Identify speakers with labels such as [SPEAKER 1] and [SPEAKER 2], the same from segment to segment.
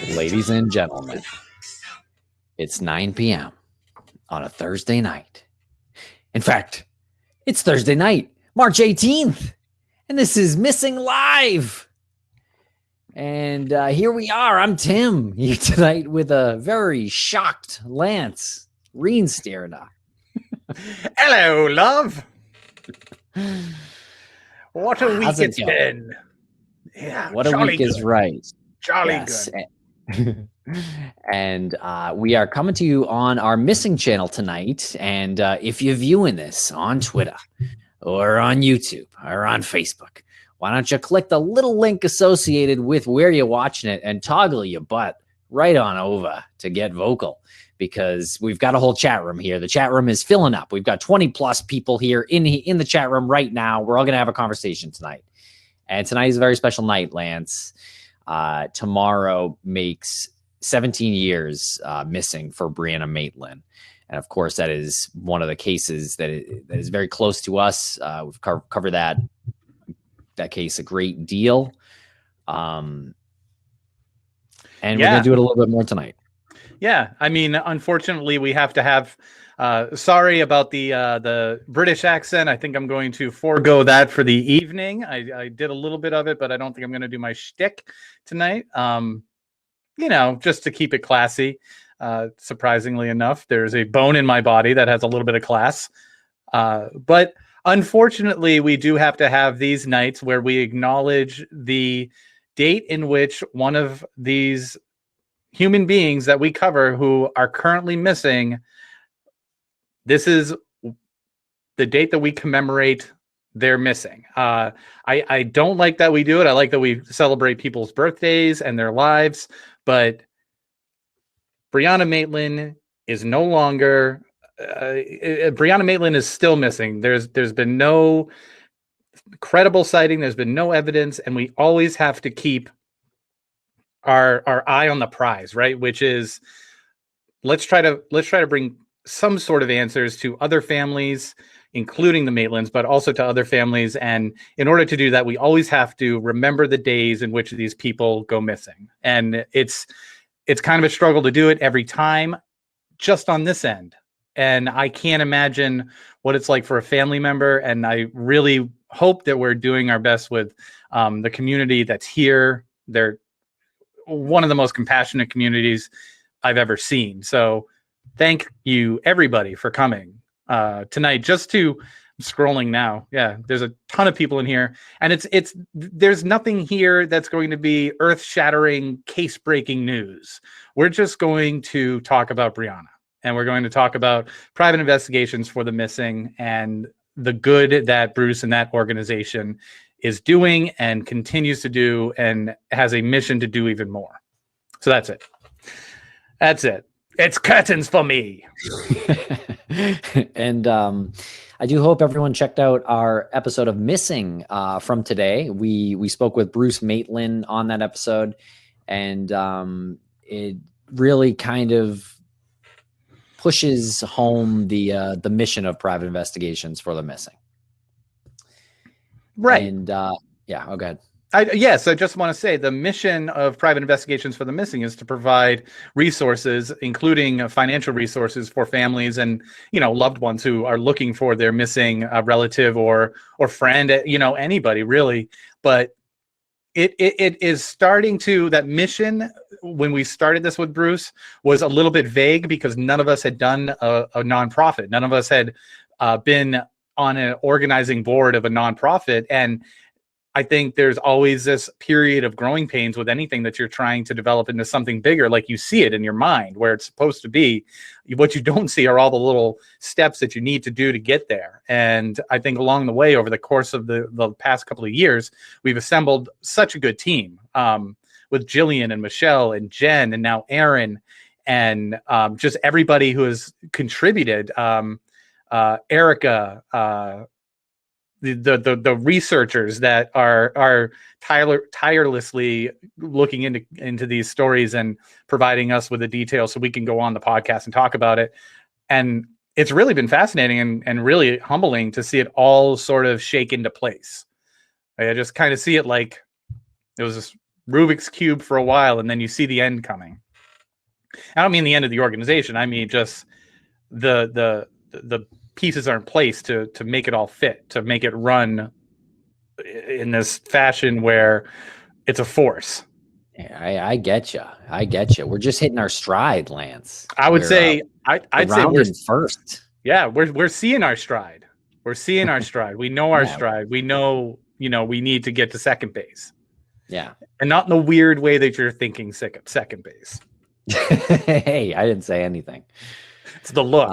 [SPEAKER 1] Ladies and gentlemen, it's 9 p.m. on a Thursday night. In fact, it's Thursday night, March 18th, and this is Missing Live. And here we are. I'm Tim here tonight with a very shocked Lance Reensteerna.
[SPEAKER 2] Hello, love. What a week it's been.
[SPEAKER 1] Yeah, what a week is right.
[SPEAKER 2] Jolly good.
[SPEAKER 1] And we are coming to you on our Missing channel tonight. And if you're viewing this on Twitter or on YouTube or on Facebook, why don't you click the little link associated with where you're watching it and toggle your butt right on over to get vocal, because we've got a whole chat room here. The chat room is filling up. We've got 20 plus people here in the chat room right now. We're all going to have a conversation tonight. And tonight is a very special night, Lance. Tomorrow makes 17 years missing for Brianna Maitland. And of course, that is one of the cases that is very close to us. We've covered that case a great deal. And we're going to do it a little bit more tonight.
[SPEAKER 2] Yeah. I mean, unfortunately, we have to have sorry about the British accent. I think I'm going to forego that for the evening. I did a little bit of it, but I don't think I'm going to do my shtick tonight. Just to keep it classy. Surprisingly enough, there's a bone in my body that has a little bit of class. But unfortunately, we do have to have these nights where we acknowledge the date in which one of these human beings that we cover who are currently missing. This is the date that we commemorate their missing. I don't like that we do it. I like that we celebrate people's birthdays and their lives, but Brianna Maitland is no longer. Brianna Maitland is still missing. There's been no credible sighting. There's been no evidence, and we always have to keep our eye on the prize, right? Which is let's try to bring some sort of answers to other families, including the Maitlands, but also to other families. And in order to do that, we always have to remember the days in which these people go missing. And it's kind of a struggle to do it every time, just on this end. And I can't imagine what it's like for a family member. And I really hope that we're doing our best with the community that's here. They're one of the most compassionate communities I've ever seen. So thank you, everybody, for coming tonight. I'm scrolling now. Yeah, there's a ton of people in here, and there's nothing here that's going to be earth-shattering, case-breaking news. We're just going to talk about Brianna, and we're going to talk about private investigations for the missing and the good that Bruce and that organization is doing and continues to do and has a mission to do even more. So that's it. That's it. It's curtains for me.
[SPEAKER 1] And I do hope everyone checked out our episode of Missing from today. We spoke with Bruce Maitland on that episode, and it really kind of pushes home the mission of private investigations for the missing.
[SPEAKER 2] Right.
[SPEAKER 1] And go ahead.
[SPEAKER 2] Yes, I just want to say the mission of private investigations for the missing is to provide resources, including financial resources for families and, loved ones who are looking for their missing relative or friend, anybody really. But it is starting to, that mission, when we started this with Bruce, was a little bit vague because none of us had done a nonprofit. None of us had been on an organizing board of a nonprofit. And I think there's always this period of growing pains with anything that you're trying to develop into something bigger, like you see it in your mind where it's supposed to be. What you don't see are all the little steps that you need to do to get there. And I think along the way, over the course of the past couple of years, we've assembled such a good team with Jillian and Michelle and Jen and now Aaron and just everybody who has contributed. Erica, the researchers that are tirelessly looking into these stories and providing us with the details so we can go on the podcast and talk about it. And it's really been fascinating and really humbling to see it all sort of shake into place. I just kind of see it like it was just Rubik's Cube for a while, and then you see the end coming. I don't mean the end of the organization. I mean just the pieces are in place to make it all fit, to make it run in this fashion where it's a force.
[SPEAKER 1] I get you. I get you. We're just hitting our stride, Lance.
[SPEAKER 2] I would say I'd say we're
[SPEAKER 1] first.
[SPEAKER 2] Yeah, we're seeing our stride. We're seeing our stride. We know our stride. We know, we need to get to second base.
[SPEAKER 1] Yeah.
[SPEAKER 2] And not in the weird way that you're thinking second base.
[SPEAKER 1] Hey, I didn't say anything.
[SPEAKER 2] It's the look.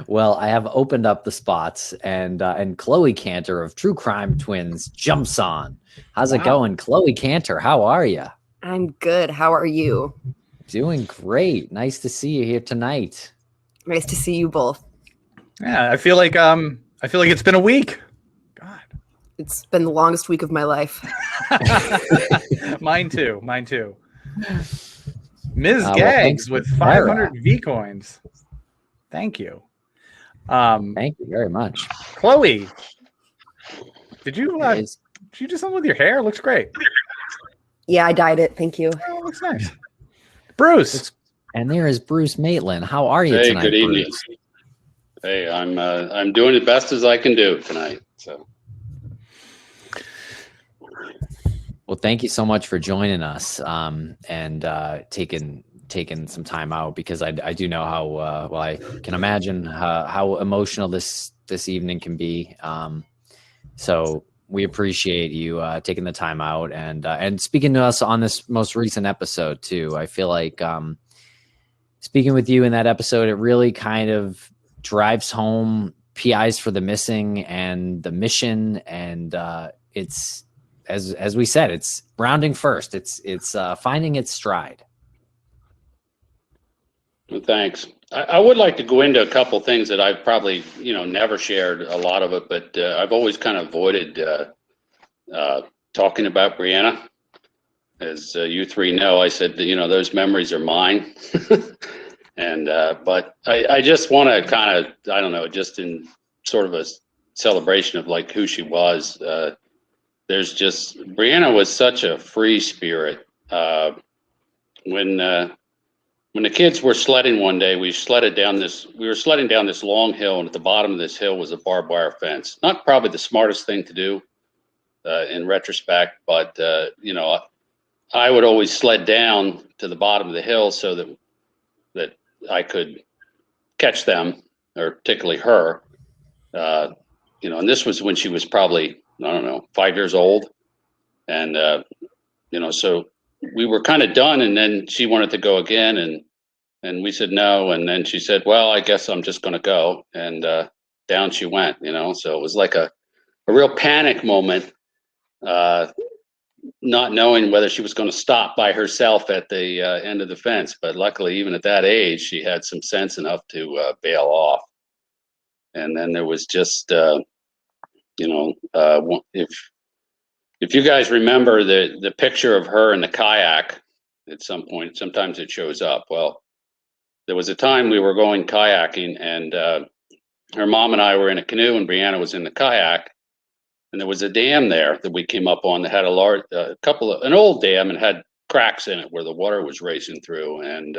[SPEAKER 1] Well, I have opened up the spots, and Chloe Cantor of True Crime Twins jumps on. How's it going, Chloe Cantor? How are you?
[SPEAKER 3] I'm good. How are you?
[SPEAKER 1] Doing great. Nice to see you here tonight.
[SPEAKER 3] Nice to see you both.
[SPEAKER 2] Yeah, I feel like it's been a week. God,
[SPEAKER 3] it's been the longest week of my life.
[SPEAKER 2] Mine too. Ms. Gags with 500 V coins. Thank you.
[SPEAKER 1] Thank you very much.
[SPEAKER 2] Chloe, did you do something with your hair? It looks great.
[SPEAKER 3] Yeah, I dyed it. Thank you.
[SPEAKER 2] Oh, it looks nice. Bruce.
[SPEAKER 1] And there is Bruce Maitland. How are you tonight?
[SPEAKER 4] Good evening.
[SPEAKER 1] Bruce?
[SPEAKER 4] Hey, I'm doing the best as I can do tonight. So.
[SPEAKER 1] Well, thank you so much for joining us and taking some time out, because I do know how I can imagine how emotional this evening can be. So we appreciate you taking the time out and speaking to us on this most recent episode too. I feel like speaking with you in that episode, it really kind of drives home PIs for the missing and the mission, and it's as we said, it's rounding first. It's finding its stride.
[SPEAKER 4] Well, thanks. I would like to go into a couple things that I've probably never shared a lot of it, but I've always kind of avoided talking about Brianna. As you three know, I said those memories are mine. And but I just want to kind of, I don't know, just in sort of a celebration of like who she was. There's just, Brianna was such a free spirit. When the kids were sledding one day, we were sledding down this long hill, and at the bottom of this hill was a barbed wire fence. Not probably the smartest thing to do in retrospect, but I would always sled down to the bottom of the hill so that I could catch them, or particularly her. And this was when she was probably, I don't know, 5 years old. And, so we were kind of done, and then she wanted to go again, and we said no. And then she said, well, I guess I'm just going to go. And down she went, so it was like a real panic moment, not knowing whether she was going to stop by herself at the end of the fence. But luckily, even at that age, she had some sense enough to bail off. And then there was just, if you guys remember the picture of her in the kayak at some point, sometimes it shows up. Well, there was a time we were going kayaking, and her mom and I were in a canoe, and Brianna was in the kayak. And there was a dam there that we came up on that had an old dam, and had cracks in it where the water was racing through. And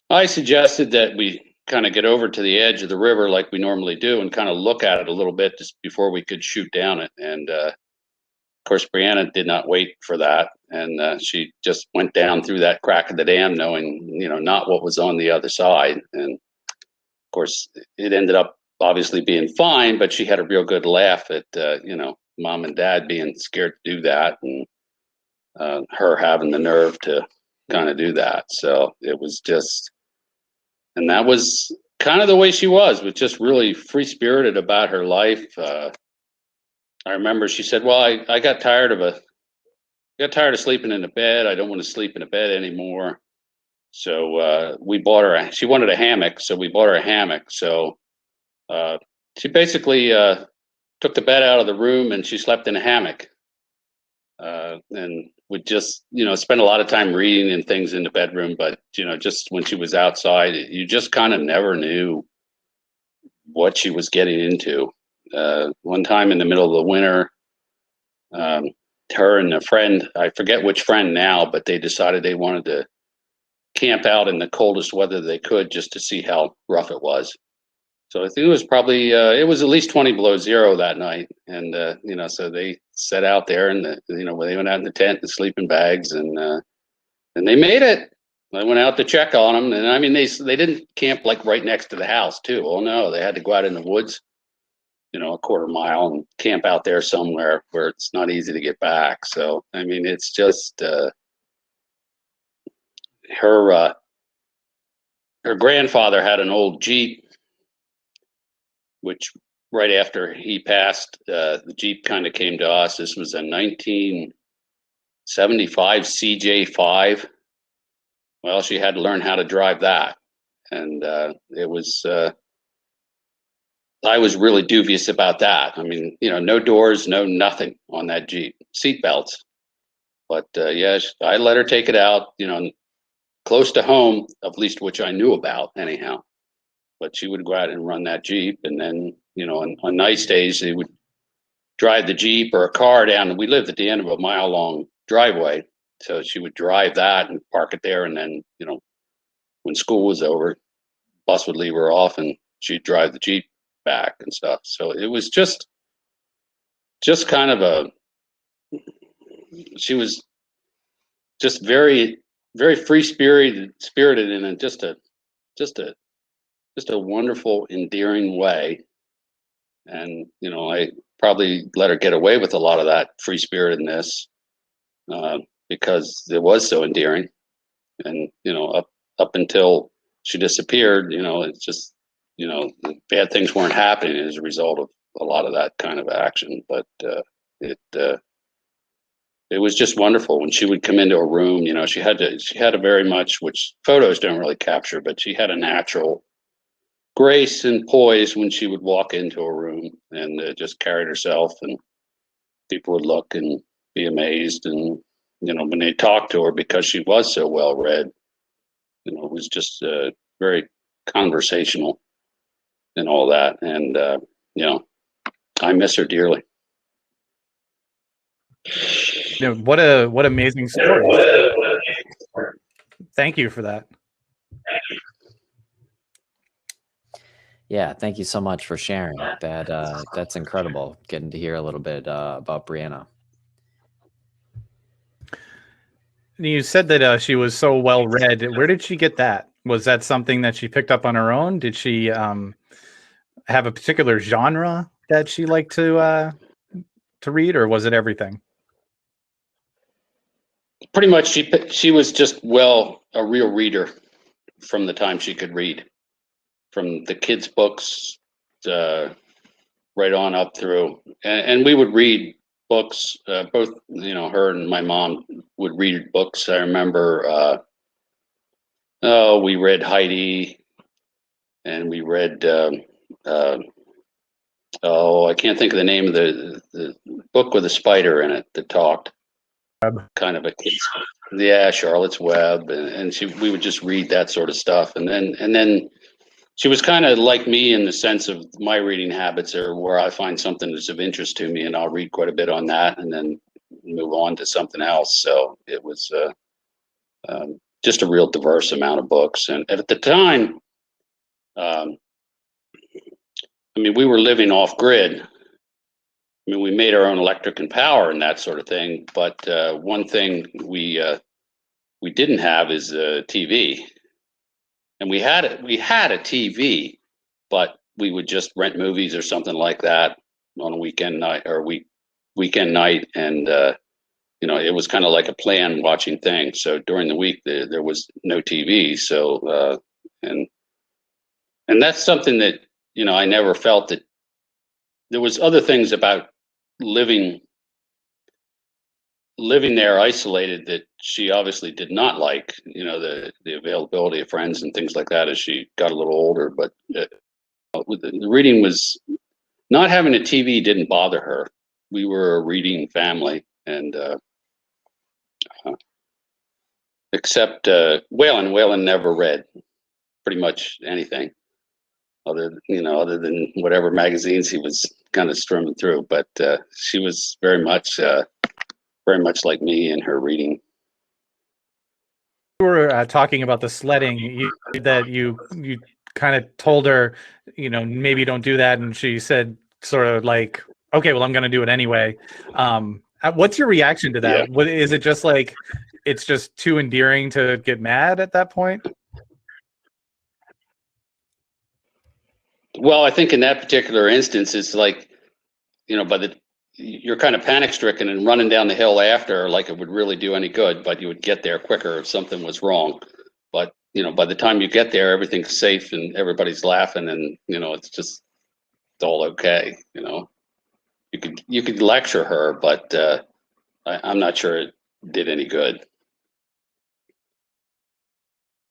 [SPEAKER 4] I suggested that we kind of get over to the edge of the river like we normally do and kind of look at it a little bit just before we could shoot down it. And of course, Brianna did not wait for that. And she just went down through that crack of the dam, knowing, not what was on the other side. And of course, it ended up obviously being fine, but she had a real good laugh at mom and dad being scared to do that, and her having the nerve to kind of do that. So it was just, and that was kind of the way she was just really free spirited about her life. I remember she said, well, I got tired of sleeping in the bed. I don't want to sleep in a bed anymore. So we bought her she wanted a hammock, so we bought her a hammock. So she basically took the bed out of the room, and she slept in a hammock, and would just spend a lot of time reading and things in the bedroom. But just when she was outside, you just kind of never knew what she was getting into. One time in the middle of the winter, her and a friend, I forget which friend now, but they decided they wanted to camp out in the coldest weather they could just to see how rough it was. So I think it was probably it was at least 20 below zero that night, and so they set out there, and they went out in the tent and sleeping bags, and they made it. I went out to check on them, and I mean they didn't camp like right next to the house too. Oh no, they had to go out in the woods, a quarter mile and camp out there somewhere where it's not easy to get back. So I mean it's just her grandfather had an old Jeep, which right after he passed, the Jeep kind of came to us. This was a 1975 CJ5. Well, she had to learn how to drive that. And it was, I was really dubious about that. I mean, no doors, no nothing on that Jeep, seat belts. But yeah, I let her take it out, close to home, at least which I knew about anyhow. But she would go out and run that Jeep, and then on nice days they would drive the Jeep or a car down, and we lived at the end of a mile-long driveway, so she would drive that and park it there, and then when school was over, bus would leave her off, and she'd drive the Jeep back and stuff. So it was just kind of she was just very, very free spirited in just a wonderful, endearing way. And, I probably let her get away with a lot of that free spiritedness because it was so endearing. And, up until she disappeared, it's just, bad things weren't happening as a result of a lot of that kind of action. But it was just wonderful when she would come into a room. She had a very much, which photos don't really capture, but she had a natural grace and poise when she would walk into a room, and just carried herself, and people would look and be amazed. And when they talked to her, because she was so well read, it was just very conversational and all that. And I miss her dearly.
[SPEAKER 2] What amazing story. Thank you for that.
[SPEAKER 1] Yeah, thank you so much for sharing that. That's incredible, getting to hear a little bit about Brianna.
[SPEAKER 2] You said that she was so well read. Where did she get that? Was that something that she picked up on her own? Did she have a particular genre that she liked to read, or was it everything?
[SPEAKER 4] Pretty much, she was just a real reader from the time she could read, from the kids' books right on up through, and we would read books. Both, her and my mom would read books. I remember, we read Heidi, and we read, I can't think of the name of the book with a spider in it that talked. Kind of a kid's, yeah, Charlotte's Web, and we would just read that sort of stuff, and then she was kind of like me in the sense of my reading habits are where I find something that's of interest to me, and I'll read quite a bit on that, and then move on to something else. So it was just a real diverse amount of books, and at the time, I mean, we were living off grid. I mean, we made our own electric and power and that sort of thing. But one thing we didn't have is a TV, and we had a TV, but we would just rent movies or something like that on a weekend night or weekend night, and it was kind of like a planned watching thing. So during the week there was no TV. So and that's something that I never felt that there was other things about living there isolated that she obviously did not like, the availability of friends and things like that as she got a little older. But the reading was, not having a TV didn't bother her. We were a reading family, and except Waylon never read pretty much anything. other than whatever magazines he was kind of strumming through. But she was very much like me in her reading.
[SPEAKER 2] We were talking about the sledding, that you kind of told her, maybe don't do that, and she said sort of like, okay, well, I'm going to do it anyway. What's your reaction to that?
[SPEAKER 4] Yeah.
[SPEAKER 2] What is it? Just like it's just too endearing to get mad at that point?
[SPEAKER 4] Well, I think in that particular instance, it's like, you're kind of panic stricken and running down the hill after, like it would really do any good, but you would get there quicker if something was wrong. But, by the time you get there, everything's safe and everybody's laughing and, it's all okay. You could lecture her, but I'm not sure it did any good.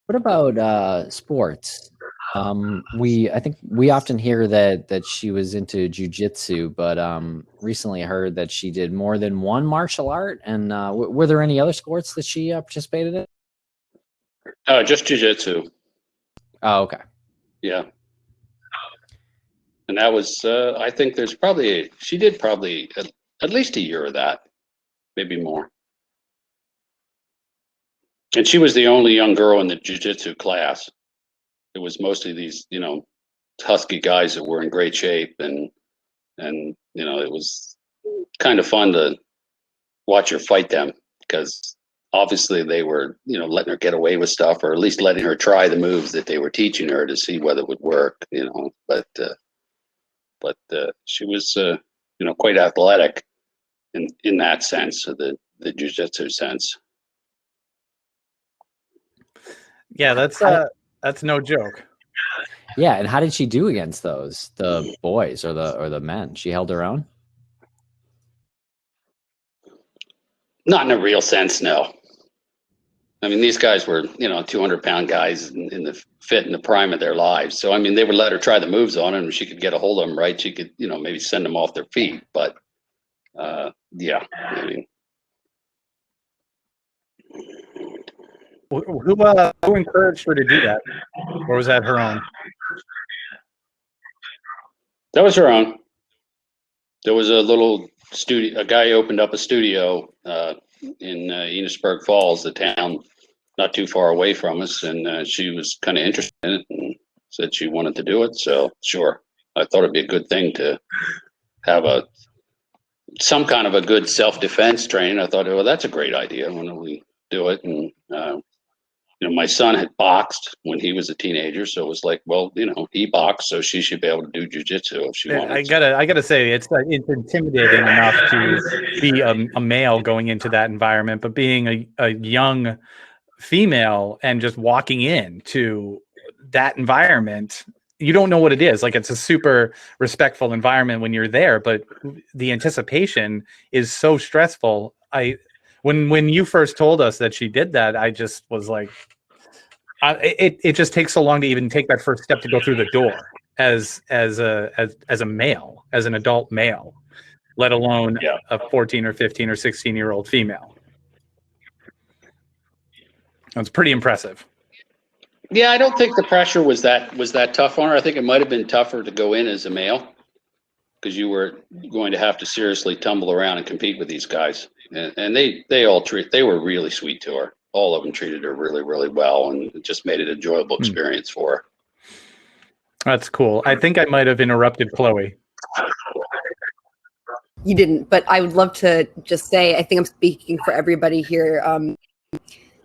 [SPEAKER 1] What about sports? I think we often hear that she was into jujitsu, but recently heard that she did more than one martial art. And were there any other sports that she participated in?
[SPEAKER 4] Just jiu-jitsu.
[SPEAKER 1] Oh, okay.
[SPEAKER 4] Yeah. And that was, I think she did probably at least a year of that, maybe more. And she was the only young girl in the jiu-jitsu class. It was mostly these, husky guys that were in great shape, and it was kind of fun to watch her fight them, because obviously they were, letting her get away with stuff, or at least letting her try the moves that they were teaching her to see whether it would work, but she was, quite athletic in that sense, of the jiu-jitsu sense.
[SPEAKER 2] Yeah, that's no joke.
[SPEAKER 1] Yeah, and how did she do against the boys or the men? She held her own?
[SPEAKER 4] Not in a real sense, no. I mean, these guys were, 200-pound guys in the fit in the prime of their lives. So, I mean, they would let her try the moves on them. If she could get a hold of them right, she could, maybe send them off their feet. But, yeah, I mean.
[SPEAKER 2] Who encouraged her to do that? Or was that her own?
[SPEAKER 4] That was her own. There was a little studio. A guy opened up a studio in Enosburg Falls, the town not too far away from us, and she was kind of interested in it and said she wanted to do it. So sure, I thought it'd be a good thing to have some kind of a good self-defense training. I thought, well, that's a great idea. Why don't we do it? And my son had boxed when he was a teenager, so it was like, well, he boxed, so she should be able to do jujitsu if she wanted.
[SPEAKER 2] I gotta say, it's intimidating enough to be a male going into that environment, but being a young female and just walking into that environment, you don't know what it is. Like, it's a super respectful environment when you're there, but the anticipation is so stressful. When you first told us that she did that, I just was like, it just takes so long to even take that first step to go through the door as a male, as an adult male, let alone a 14 or 15 or 16-year-old female. That's pretty impressive.
[SPEAKER 4] Yeah, I don't think the pressure was that tough on her. I think it might have been tougher to go in as a male, because you were going to have to seriously tumble around and compete with these guys. And they were really sweet to her. All of them treated her really, really well, and it just made it an enjoyable experience for her.
[SPEAKER 2] That's cool. I think I might have interrupted Chloe.
[SPEAKER 3] You didn't, but I would love to just say, I think I'm speaking for everybody here,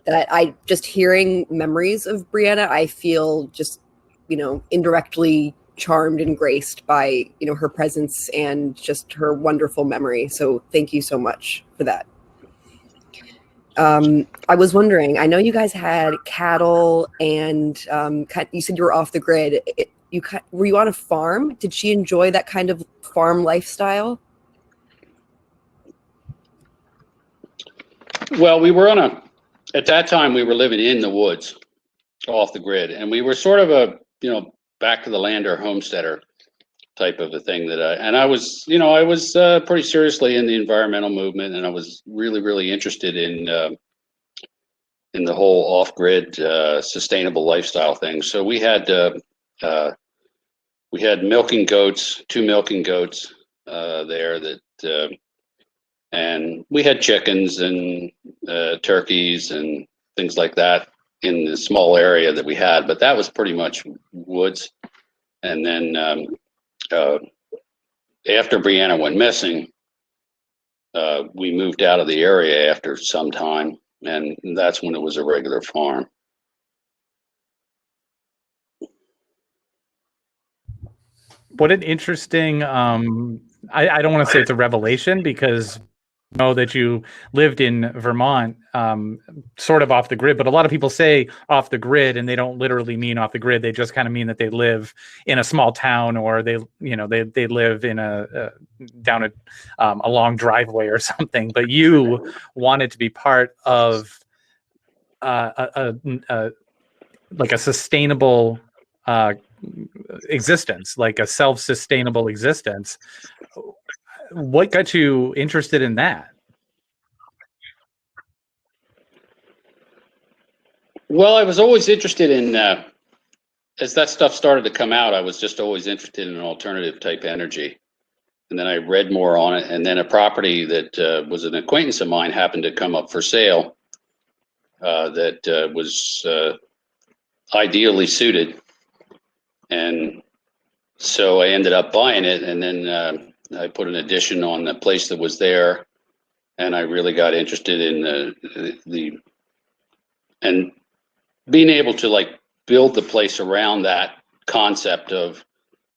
[SPEAKER 3] that I just hearing memories of Brianna, I feel just, indirectly charmed and graced by, her presence and just her wonderful memory. So thank you so much for that. I was wondering, I know you guys had cattle and you said you were off the grid. Were you on a farm? Did she enjoy that kind of farm lifestyle?
[SPEAKER 4] Well, at that time we were living in the woods off the grid, and we were sort of a, back to the lander homesteader type of a thing I was pretty seriously in the environmental movement, and I was really, really interested in the whole off-grid sustainable lifestyle thing. So we had we had milking goats, 2 milking goats there that, and we had chickens and turkeys and things like that in the small area that we had, but that was pretty much woods. And then after Brianna went missing, we moved out of the area after some time, and that's when it was a regular farm.
[SPEAKER 2] What an interesting, I don't want to say it's a revelation, because I know that you lived in Vermont, sort of off the grid, but a lot of people say off the grid and they don't literally mean off the grid. They just kind of mean that they live in a small town, or they live in down a long driveway or something. But you wanted to be part of like a sustainable existence, like a self-sustainable existence. What got you interested in that?
[SPEAKER 4] Well, I was always interested in, as that stuff started to come out, I was just always interested in alternative type energy. And then I read more on it. And then a property that was an acquaintance of mine happened to come up for sale that was ideally suited. And so I ended up buying it. And then I put an addition on the place that was there. And I really got interested in and being able to like build the place around that concept of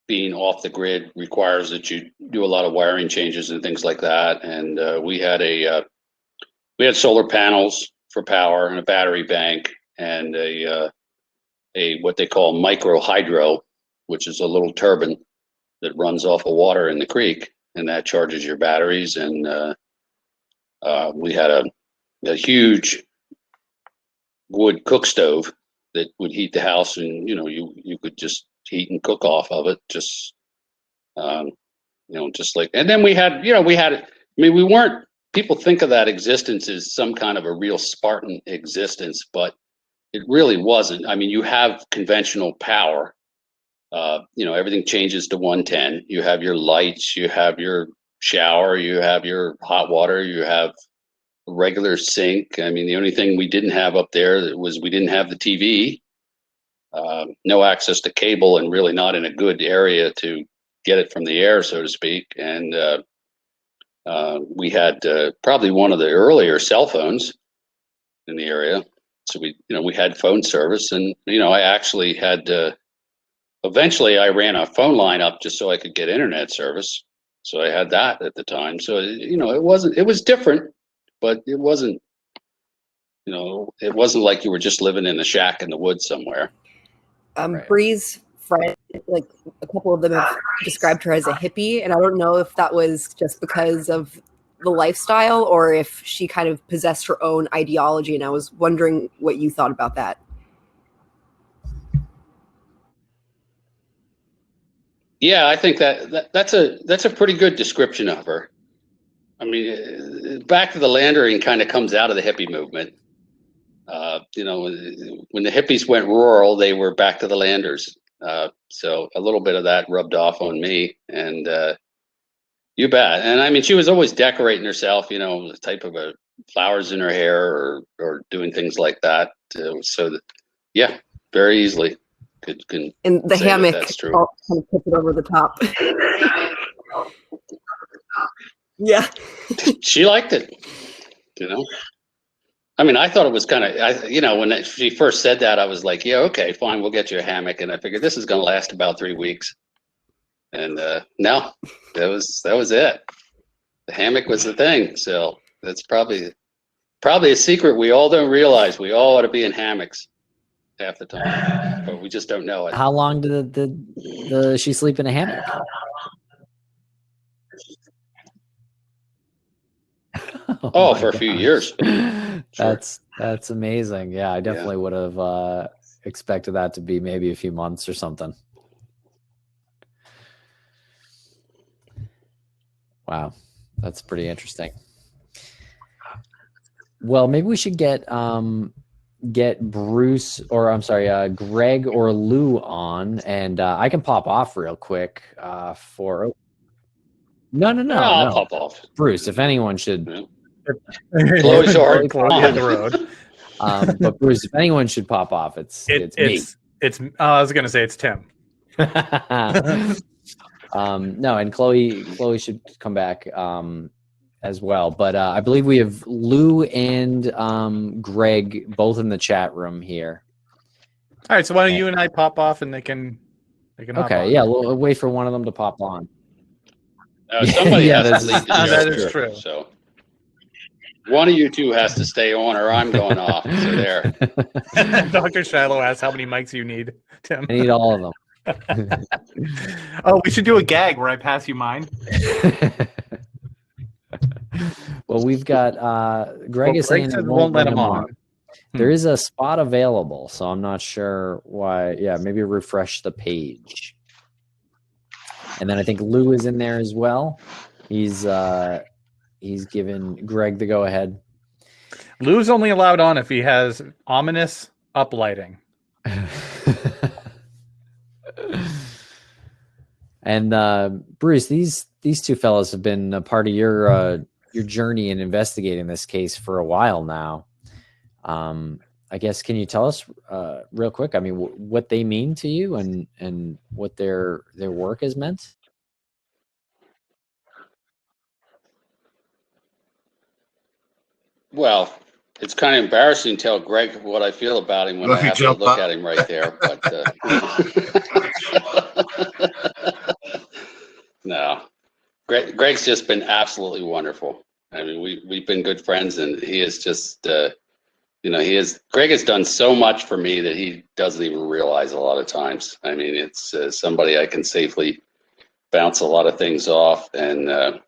[SPEAKER 4] being off the grid requires that you do a lot of wiring changes and things like that. And we had solar panels for power and a battery bank and a what they call micro hydro, which is a little turbine that runs off of water in the creek, and that charges your batteries. And we had a huge wood cook stove that would heat the house, and you could just heat and cook off of it, just just like. And then we had I mean, we weren't, people think of that existence as some kind of a real Spartan existence, but it really wasn't. I mean, you have conventional power. Everything changes to 110. You have your lights, you have your shower, you have your hot water, you have a regular sink. I mean, the only thing we didn't have up there was we didn't have the TV, no access to cable, and really not in a good area to get it from the air, so to speak. And we had probably one of the earlier cell phones in the area. So we had phone service, and I actually had eventually I ran a phone line up just so I could get internet service. So I had that at the time. So it was different, but it wasn't like you were just living in a shack in the woods somewhere.
[SPEAKER 1] Right.
[SPEAKER 3] Bree's friend, like a couple of them have described her as a hippie, and I don't know if that was just because of the lifestyle or if she kind of possessed her own ideology, and I was wondering what you thought about that.
[SPEAKER 4] Yeah, I think that's a pretty good description of her. I mean, back to the landering kind of comes out of the hippie movement. When the hippies went rural, they were back to the landers. So a little bit of that rubbed off on me, and you bet. And I mean, she was always decorating herself, the type of flowers in her hair or doing things like that. So that, yeah, very easily could
[SPEAKER 3] And the
[SPEAKER 4] say
[SPEAKER 3] hammock
[SPEAKER 4] that's true.
[SPEAKER 3] kind of puts it over the top. Yeah.
[SPEAKER 4] She liked it, I mean, I thought it was kind of, when she first said that, I was like, yeah, okay, fine, we'll get you a hammock. And I figured this is going to last about 3 weeks. And no, that was it. The hammock was the thing. So that's probably a secret we all don't realize. We all ought to be in hammocks half the time, but we just don't know it.
[SPEAKER 1] How long did she sleep in a hammock?
[SPEAKER 4] Oh, for a few years. Sure.
[SPEAKER 1] That's amazing. Yeah, I definitely would have expected that to be maybe a few months or something. Wow, that's pretty interesting. Well, maybe we should get get Bruce, or I'm sorry, Greg or Lou on, and I can pop off real quick for. No.
[SPEAKER 4] I'll pop off.
[SPEAKER 1] Bruce, if anyone should.
[SPEAKER 4] Chloe Short,
[SPEAKER 2] Chloe hit the road.
[SPEAKER 1] But Bruce, if anyone should pop off, it's me.
[SPEAKER 2] I was gonna say it's Tim.
[SPEAKER 1] No, and Chloe should come back as well. But I believe we have Lou and Greg both in the chat room here.
[SPEAKER 2] All right, so why don't you and I pop off and they can hop
[SPEAKER 1] Okay,
[SPEAKER 2] on.
[SPEAKER 1] yeah, we'll wait for one of them to pop on.
[SPEAKER 4] Somebody
[SPEAKER 1] Yeah,
[SPEAKER 4] has to lead the show.
[SPEAKER 2] That is true.
[SPEAKER 4] So one of you two has to stay on, or I'm going off. So there.
[SPEAKER 2] Dr. Shiloh asks how many mics you need, Tim.
[SPEAKER 1] I need all of them.
[SPEAKER 2] Oh, we should do a gag where I pass you mine.
[SPEAKER 1] Well, we've got Greg is saying it won't let him on. There is a spot available, so I'm not sure why. Yeah, maybe refresh the page. And then I think Lou is in there as well. He's given Greg the go ahead.
[SPEAKER 2] Lou's only allowed on if he has ominous uplighting.
[SPEAKER 1] And Bruce, these two fellows have been a part of your journey in investigating this case for a while now. I guess, can you tell us real quick? I mean, what they mean to you and what their work has meant?
[SPEAKER 4] Well, it's kind of embarrassing to tell Greg what I feel about him when I have to look at him right there. But no, Greg's just been absolutely wonderful. I mean, we've been good friends, and he is just, Greg has done so much for me that he doesn't even realize a lot of times. I mean, it's somebody I can safely bounce a lot of things off, and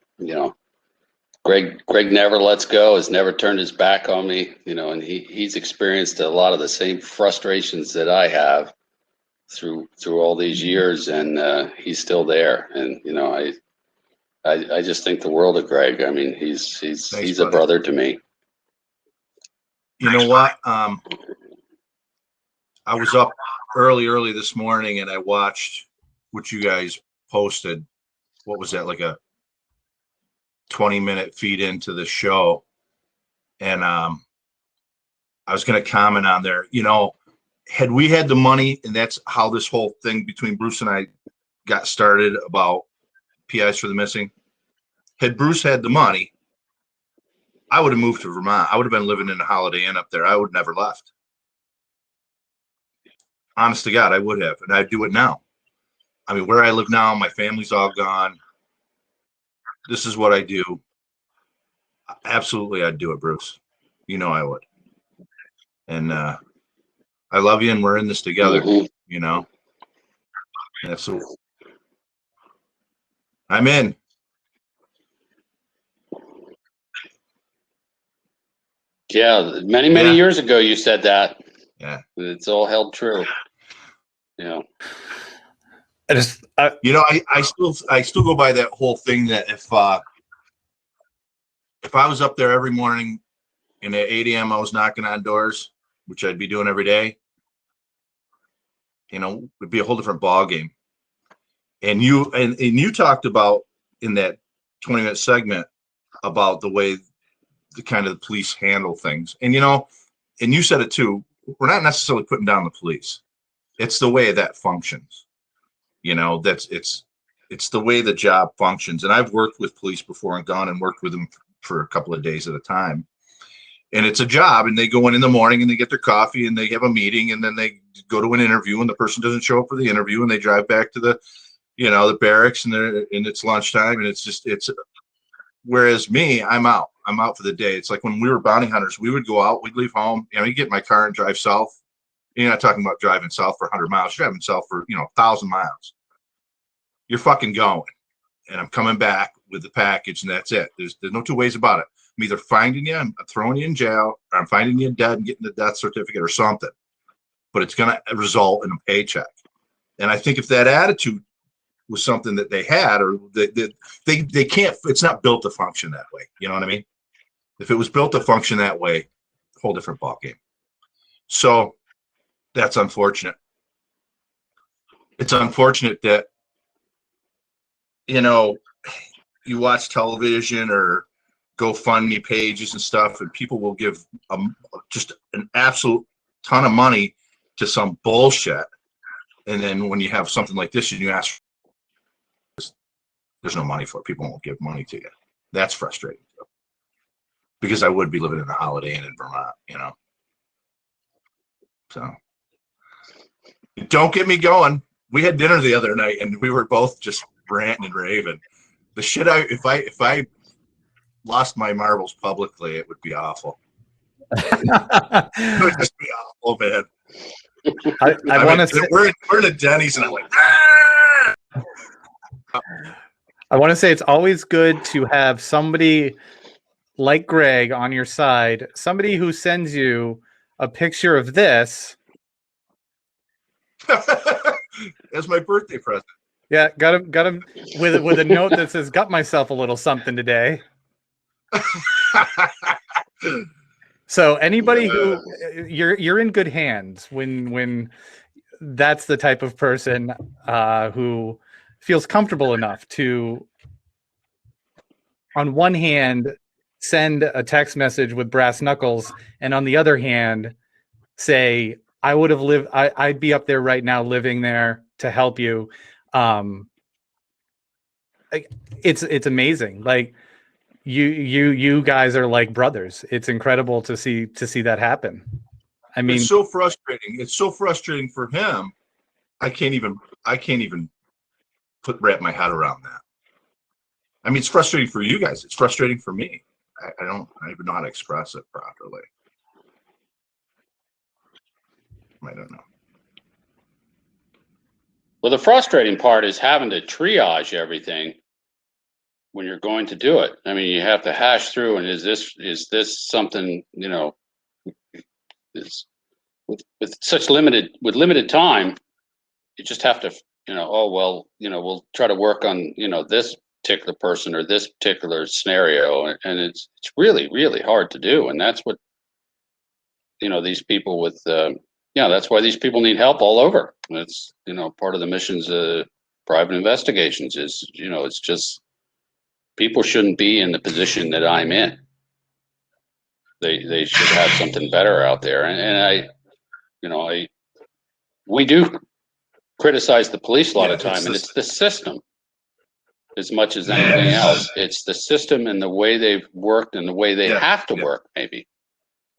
[SPEAKER 4] Greg never lets go, has never turned his back on me, and he's experienced a lot of the same frustrations that I have through all these years, and he's still there. And I just think the world of Greg. I mean, he's a brother to me.
[SPEAKER 5] You know what? I was up early this morning, and I watched what you guys posted. What was that, like a 20-minute feed into the show? And I was going to comment on there. Had we had the money, and that's how this whole thing between Bruce and I got started about PIs for the missing. Had Bruce had the money, I would have moved to Vermont. I would have been living in a Holiday Inn up there. I would have never left. Honest to God, I would have, and I'd do it now. I mean, where I live now, my family's all gone. This is what I do. Absolutely, I'd do it, Bruce. I would. And I love you, and we're in this together. Absolutely. I'm in.
[SPEAKER 4] Yeah, many years ago you said that.
[SPEAKER 5] Yeah,
[SPEAKER 4] it's all held true.
[SPEAKER 5] I still go by that whole thing that if I was up there every morning and at 8 a.m. I was knocking on doors, which I'd be doing every day, it'd be a whole different ball game. And you talked about in that 20-minute segment about the way the kind of the police handle things. And and you said it too, we're not necessarily putting down the police. It's the way that functions. It's the way the job functions. And I've worked with police before and gone and worked with them for a couple of days at a time. And it's a job, and they go in the morning and they get their coffee and they have a meeting, and then they go to an interview, and the person doesn't show up for the interview, and they drive back to the barracks, and it's lunchtime, and it's whereas me, I'm out for the day. It's like when we were bounty hunters, we would go out, we'd leave home, you get in my car and drive south. You're not talking about driving south for 100 miles, you're driving south for 1,000 miles. You're fucking going, and I'm coming back with the package, and that's it. There's no two ways about it. I'm either finding you, I'm throwing you in jail, or I'm finding you dead and getting the death certificate or something. But it's going to result in a paycheck. And I think if that attitude was something that they had, or they can't, it's not built to function that way. You know what I mean? If it was built to function that way, whole different ballgame. So that's unfortunate. It's unfortunate that, you know, you watch television or GoFundMe pages and stuff, and people will give just an absolute ton of money to some bullshit. And then when you have something like this and you ask, there's no money for it. People won't give money to you. That's frustrating too. Because I would be living in a Holiday Inn in Vermont, you know. So don't get me going. We had dinner the other night and we were both just ranting and raving. The shit if I lost my marbles publicly, it would be awful. It would just be awful, man.
[SPEAKER 2] I want to say
[SPEAKER 5] we're in a Denny's and I'm like,
[SPEAKER 2] I want to say it's always good to have somebody like Greg on your side, somebody who sends you a picture of this
[SPEAKER 5] as my birthday present.
[SPEAKER 2] Yeah, got him with a note that says "Got myself a little something today." So anybody who you're in good hands when that's the type of person who feels comfortable enough to, on one hand, send a text message with brass knuckles, and on the other hand, say, "I would have lived. I'd be up there right now, living there to help you." It's amazing. Like you guys are like brothers. It's incredible to see that happen. I mean,
[SPEAKER 5] it's so frustrating. It's so frustrating for him. I can't even wrap my head around that. I mean, it's frustrating for you guys. It's frustrating for me. I don't even know how to express it properly. I don't know.
[SPEAKER 4] Well, the frustrating part is having to triage everything when you're going to do it. I mean, you have to hash through, and is this something, you know, is with limited time, you just have to, you know, oh, well, you know, we'll try to work on, you know, this particular person or this particular scenario. And it's really, really hard to do. And that's what, you know, these people with, that's why these people need help all over. It's, you know, part of the missions of private investigations is, you know, it's just, people shouldn't be in the position that I'm in. They should have something better out there. And we do criticize the police a lot of time, and it's the system as much as anything else. It's the system and the way they've worked and the way they have to work, maybe.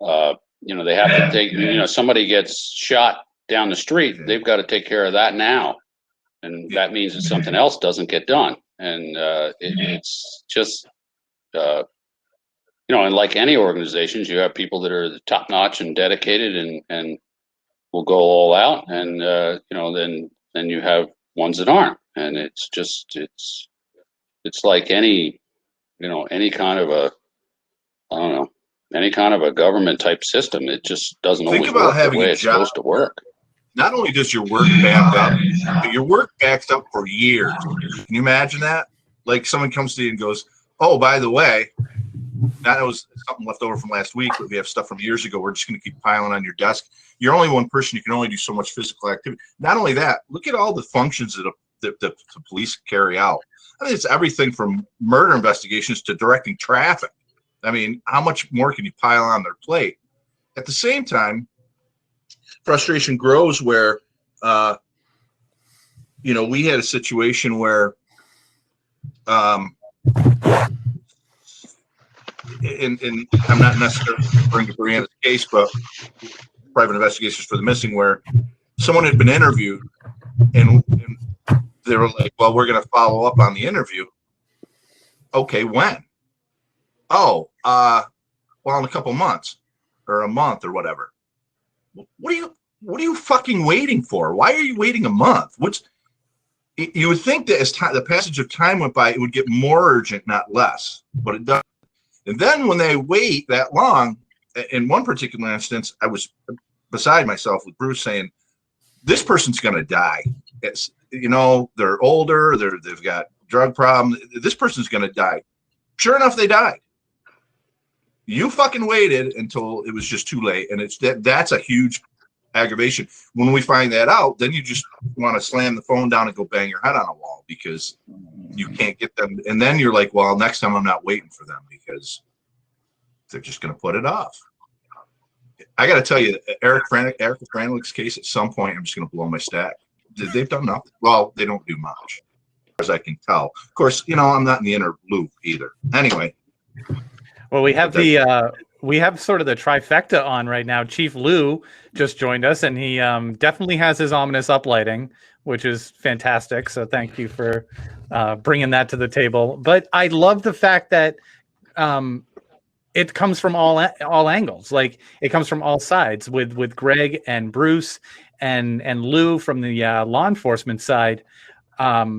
[SPEAKER 4] You know, they have to take, you know, somebody gets shot down the street, they've got to take care of that now. And that means that something else doesn't get done. And it's just, you know, and like any organizations, you have people that are top notch and dedicated and will go all out. And, you know, then you have ones that aren't. And it's just, it's like any, you know, any kind of a, I don't know, any kind of a government type system. It just doesn't always work the way it's supposed to work.
[SPEAKER 5] Not only does your work back up, but your work backs up for years. Can you imagine that? Like someone comes to you and goes, "Oh, by the way, that was something left over from last week, but we have stuff from years ago. We're just going to keep piling on your desk. You're only one person. You can only do so much physical activity." Not only that, look at all the functions that the police carry out. I mean, it's everything from murder investigations to directing traffic. I mean, how much more can you pile on their plate? At the same time, frustration grows where, you know, we had a situation where, and I'm not necessarily referring to Brianna's case, but private investigations for the missing, where someone had been interviewed and they were like, "Well, we're going to follow up on the interview." Okay, when? Oh, well, in a couple months or a month or whatever. What are you fucking waiting for? Why are you waiting a month? You would think that as the passage of time went by, it would get more urgent, not less, but it doesn't. And then when they wait that long, in one particular instance, I was beside myself with Bruce saying, "This person's going to die. It's, you know, they're older, they've got drug problems. This person's going to die." Sure enough, they died. You fucking waited until it was just too late, and that's a huge aggravation. When we find that out, then you just want to slam the phone down and go bang your head on a wall because you can't get them. And then you're like, well, next time I'm not waiting for them because they're just going to put it off. I got to tell you, Erica Franick's case, at some point, I'm just going to blow my stack. They've done nothing. Well, they don't do much, as I can tell. Of course, I'm not in the inner loop either. Anyway.
[SPEAKER 2] Well, we have we have sort of the trifecta on right now. Chief Lou just joined us, and he definitely has his ominous uplighting, which is fantastic. So thank you for bringing that to the table. But I love the fact that it comes from all angles. Like it comes from all sides with Greg and Bruce and Lou from the law enforcement side.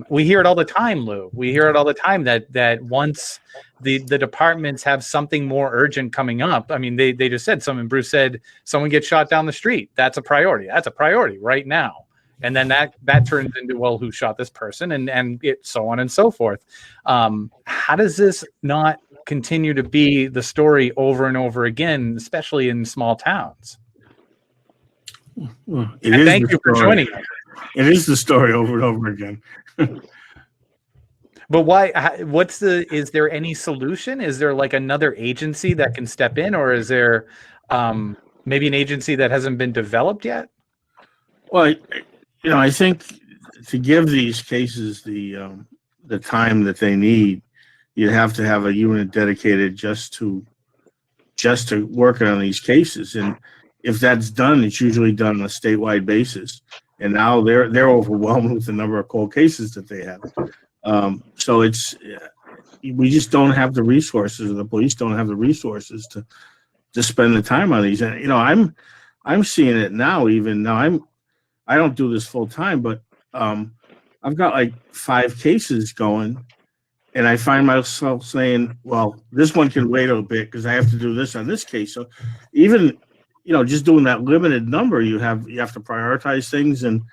[SPEAKER 2] We hear it all the time, Lou. We hear it all the time that once the departments have something more urgent coming up, I mean, they just said, Bruce said, someone gets shot down the street. That's a priority. That's a priority right now. And then that turns into, well, who shot this person and it, so on and so forth. How does this not continue to be the story over and over again, especially in small towns?
[SPEAKER 6] Well,
[SPEAKER 2] thank you for joining us.
[SPEAKER 6] It is the story over and over again.
[SPEAKER 2] But why? Is there any solution? Is there like another agency that can step in, or is there maybe an agency that hasn't been developed yet?
[SPEAKER 6] Well, I think to give these cases the time that they need, you have to have a unit dedicated just to working on these cases. And if that's done, it's usually done on a statewide basis. And now they're overwhelmed with the number of cold cases that they have. So we just don't have the resources, or the police don't have the resources to spend the time on these. And I'm seeing it now. Even now, I don't do this full time, but I've got like 5 cases going, and I find myself saying, well, this one can wait a bit because I have to do this on this case. So even just doing that limited number, you have to prioritize things, and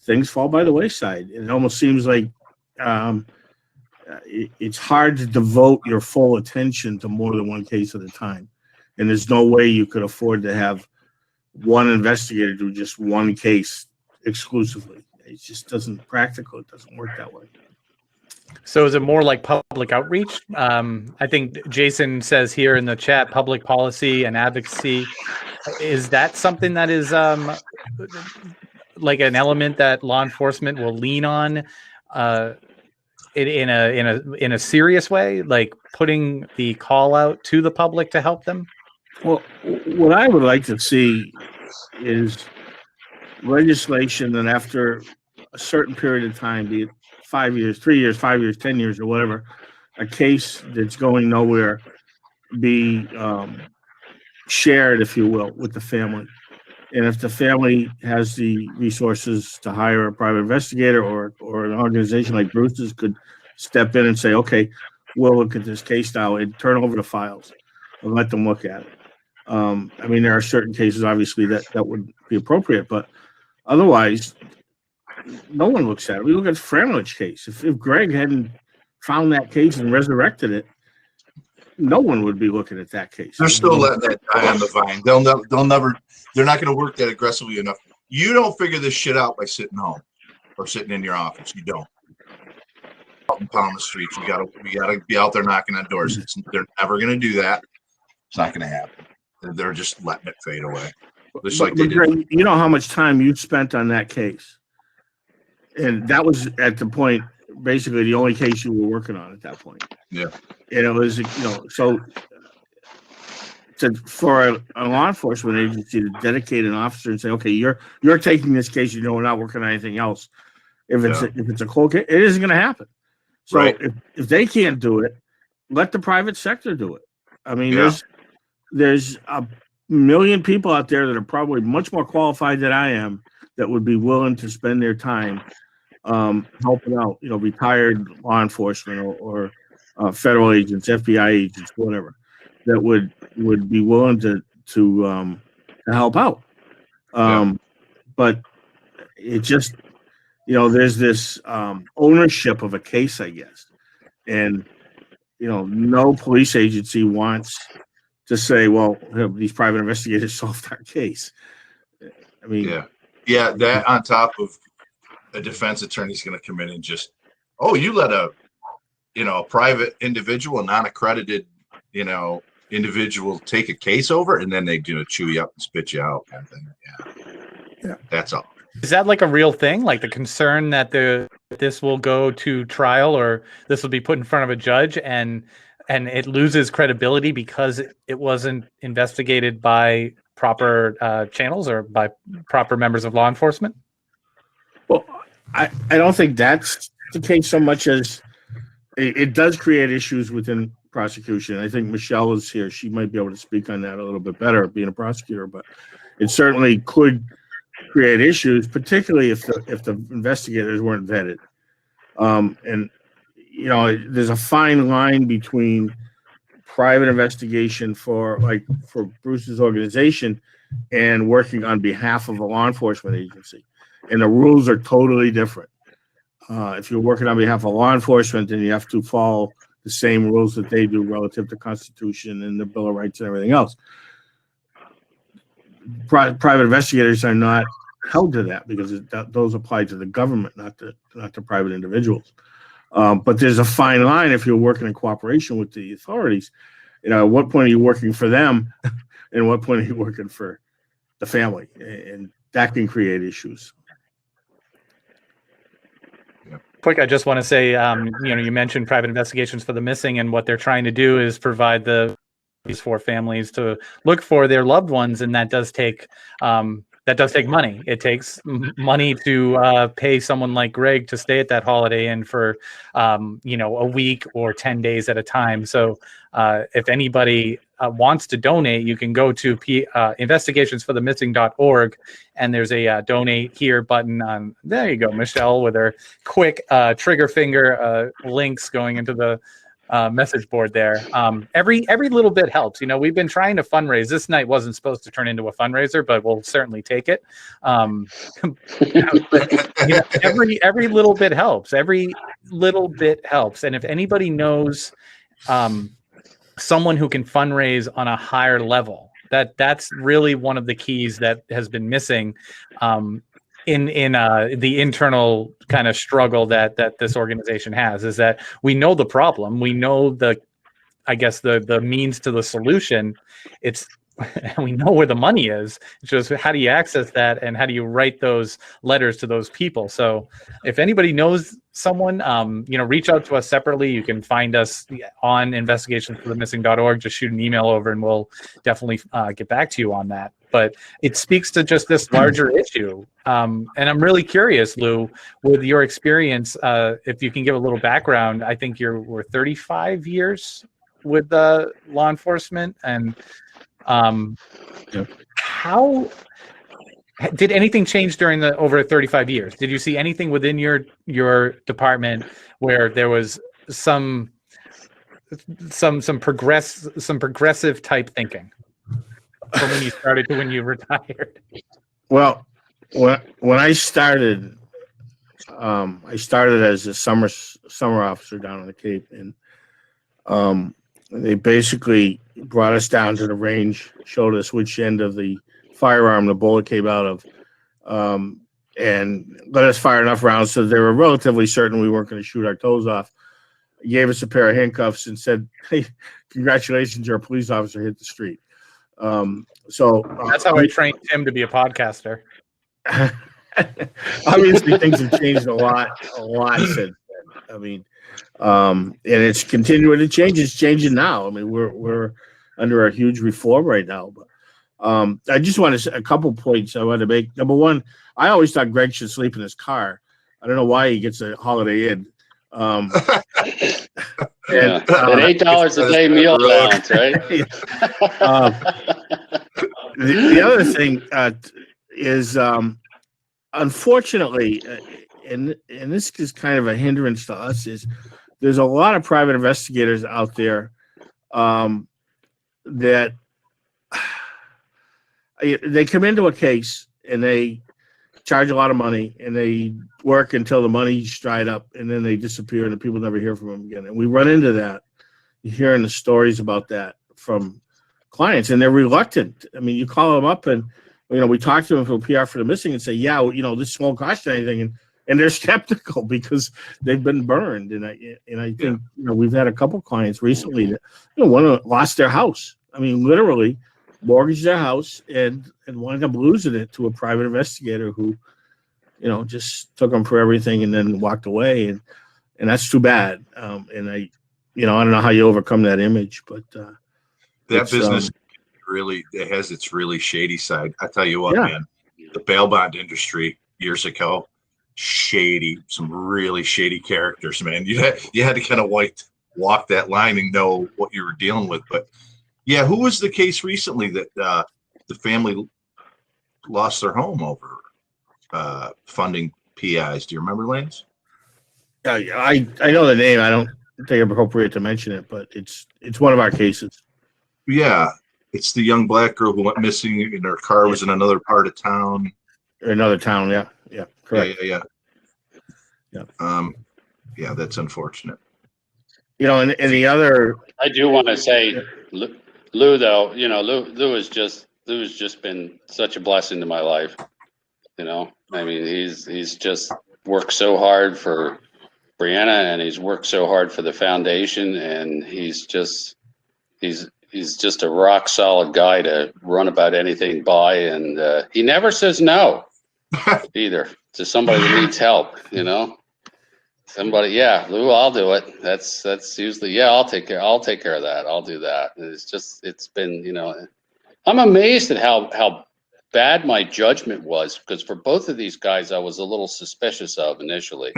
[SPEAKER 6] things fall by the wayside. It almost seems like it's hard to devote your full attention to more than one case at a time. And there's no way you could afford to have one investigator do just one case exclusively. It just doesn't practical. It doesn't work that way.
[SPEAKER 2] So is it more like public outreach? I think Jason says here in the chat, public policy and advocacy. Is that something that is like an element that law enforcement will lean on in a serious way, like putting the call out to the public to help them?
[SPEAKER 6] Well, what I would like to see is legislation that after a certain period of time, be it 5 years, 3 years, 5 years, 10 years, or whatever, a case that's going nowhere be shared, if you will, with the family. And if the family has the resources to hire a private investigator or an organization like Bruce's could step in and say, okay, we'll look at this case now and turn over the files and let them look at it. I mean, there are certain cases, obviously, that would be appropriate, but otherwise, no one looks at it. We look at the Franick's case. If Greg hadn't found that case and resurrected it, no one would be looking at that case.
[SPEAKER 5] They're still letting that die on the vine. They're not going to work that aggressively enough. You don't figure this shit out by sitting home or sitting in your office. You don't. Out and pound the streets. You gotta be out there knocking on doors. They're never going to do that. It's not going to happen. They're just letting it fade away. Just like they did.
[SPEAKER 6] You know how much time you spent on that case, and that was at the point, basically the only case you were working on at that point.
[SPEAKER 5] Yeah.
[SPEAKER 6] And it was, so for a law enforcement agency to dedicate an officer and say, okay, you're taking this case, we're not working on anything else. If it's a cold case, it isn't going to happen. So
[SPEAKER 5] right.
[SPEAKER 6] if they can't do it, let the private sector do it. I mean, there's a million people out there that are probably much more qualified than I am that would be willing to spend their time helping out, retired law enforcement or federal agents, FBI agents, whatever, that would be willing to help out. But it just, there's this ownership of a case, I guess, and no police agency wants to say, well, these private investigators solved our case. I mean,
[SPEAKER 5] yeah, that on top of a defense attorney's going to come in and just, oh, you let a private individual, non-accredited, individual take a case over, and then they chew you up and spit you out, kind of thing. Yeah, that's all.
[SPEAKER 2] Is that like a real thing? Like the concern that this will go to trial, or this will be put in front of a judge and it loses credibility because it wasn't investigated by proper channels or by proper members of law enforcement?
[SPEAKER 6] Well, I don't think that's the case so much as it does create issues within prosecution. I think Michelle is here. She might be able to speak on that a little bit better, being a prosecutor, but it certainly could create issues, particularly if the investigators weren't vetted. And there's a fine line between private investigation for Bruce's organization and working on behalf of a law enforcement agency. And the rules are totally different. If you're working on behalf of law enforcement, then you have to follow the same rules that they do relative to Constitution and the Bill of Rights and everything else. Private investigators are not held to that because those apply to the government, not to private individuals. But there's a fine line if you're working in cooperation with the authorities. At what point are you working for them, and what point are you working for the family? And that can create issues.
[SPEAKER 2] Quick, I just want to say, you mentioned private investigations for the missing, and what they're trying to do is provide these for families to look for their loved ones, and that does take money. It takes money to pay someone like Greg to stay at that Holiday Inn for a week or 10 days at a time. So if anybody wants to donate, you can go to investigationsforthemissing.org, and there's a donate here button on. There you go, Michelle, with her quick trigger finger links going into the message board there. Every little bit helps. We've been trying to fundraise. This night wasn't supposed to turn into a fundraiser, but we'll certainly take it. Every little bit helps. Every little bit helps. And if anybody knows someone who can fundraise on a higher level, that's really one of the keys that has been missing in the internal kind of struggle that this organization has, is that we know the problem, we know the means to the solution. We know where the money is. It's just how do you access that, and how do you write those letters to those people? So if anybody knows someone, reach out to us separately. You can find us on investigationsforthemissing.org. Just shoot an email over, and we'll definitely get back to you on that. But it speaks to just this larger issue. And I'm really curious, Lou, with your experience, if you can give a little background. I think we're 35 years with law enforcement, and how did anything change during over 35 years? Did you see anything within your department where there was some progressive type thinking from when you started to when you retired?
[SPEAKER 6] Well, when I started as a summer officer down on the Cape, and they basically brought us down to the range, showed us which end of the firearm the bullet came out of, and let us fire enough rounds so they were relatively certain we weren't going to shoot our toes off. He gave us a pair of handcuffs and said, "Hey, congratulations, you're a police officer, hit the street." So
[SPEAKER 2] that's how I trained him to be a podcaster.
[SPEAKER 6] Obviously, things have changed a lot since then. I mean, and it's continuing to change. It's changing now. I mean, we're under a huge reform right now. But I just want to say a couple points I want to make. Number one, I always thought Greg should sleep in his car. I don't know why he gets a Holiday Inn.
[SPEAKER 4] And $8 a day meal allowance, right?
[SPEAKER 6] The other thing is, unfortunately, and this is kind of a hindrance to us, is there's a lot of private investigators out there that they come into a case and they charge a lot of money and they work until the money's dried up, and then they disappear and the people never hear from them again. And we run into that. You're hearing the stories about that from clients, and they're reluctant. I mean, you call them up and, we talk to them for PR for the missing and say, yeah, this won't cost you anything. And they're skeptical because they've been burned. And I think, we've had a couple clients recently that, one lost their house. I mean, literally mortgaged their house and wound up losing it to a private investigator who, just took them for everything and then walked away. And that's too bad. And I don't know how you overcome that image, but
[SPEAKER 5] that business really, it has its really shady side. I tell you what,
[SPEAKER 6] Yeah.
[SPEAKER 5] man, the bail bond industry years ago, shady, some really shady characters, man. You had to kind of walk that line and know what you were dealing with. But yeah, who was the case recently that the family lost their home over funding PIs? Do you remember, Lance?
[SPEAKER 6] I know the name. I don't think it's appropriate to mention it, but it's one of our cases.
[SPEAKER 5] Yeah, it's the young black girl who went missing and her car was in another part of town.
[SPEAKER 6] Another town, yeah, correct.
[SPEAKER 5] Yeah.
[SPEAKER 6] Yeah,
[SPEAKER 5] that's unfortunate.
[SPEAKER 6] And the other,
[SPEAKER 4] I do want to say, Lou, though, Lou has just been such a blessing to my life. I mean, he's just worked so hard for Brianna, and he's worked so hard for the foundation, and he's just a rock solid guy to run about anything by, and he never says no either to somebody that needs help. Somebody, yeah, Lou, I'll do it. That's usually, yeah, I'll take care of that. I'll do that. And it's been, I'm amazed at how bad my judgment was, because for both of these guys, I was a little suspicious of initially.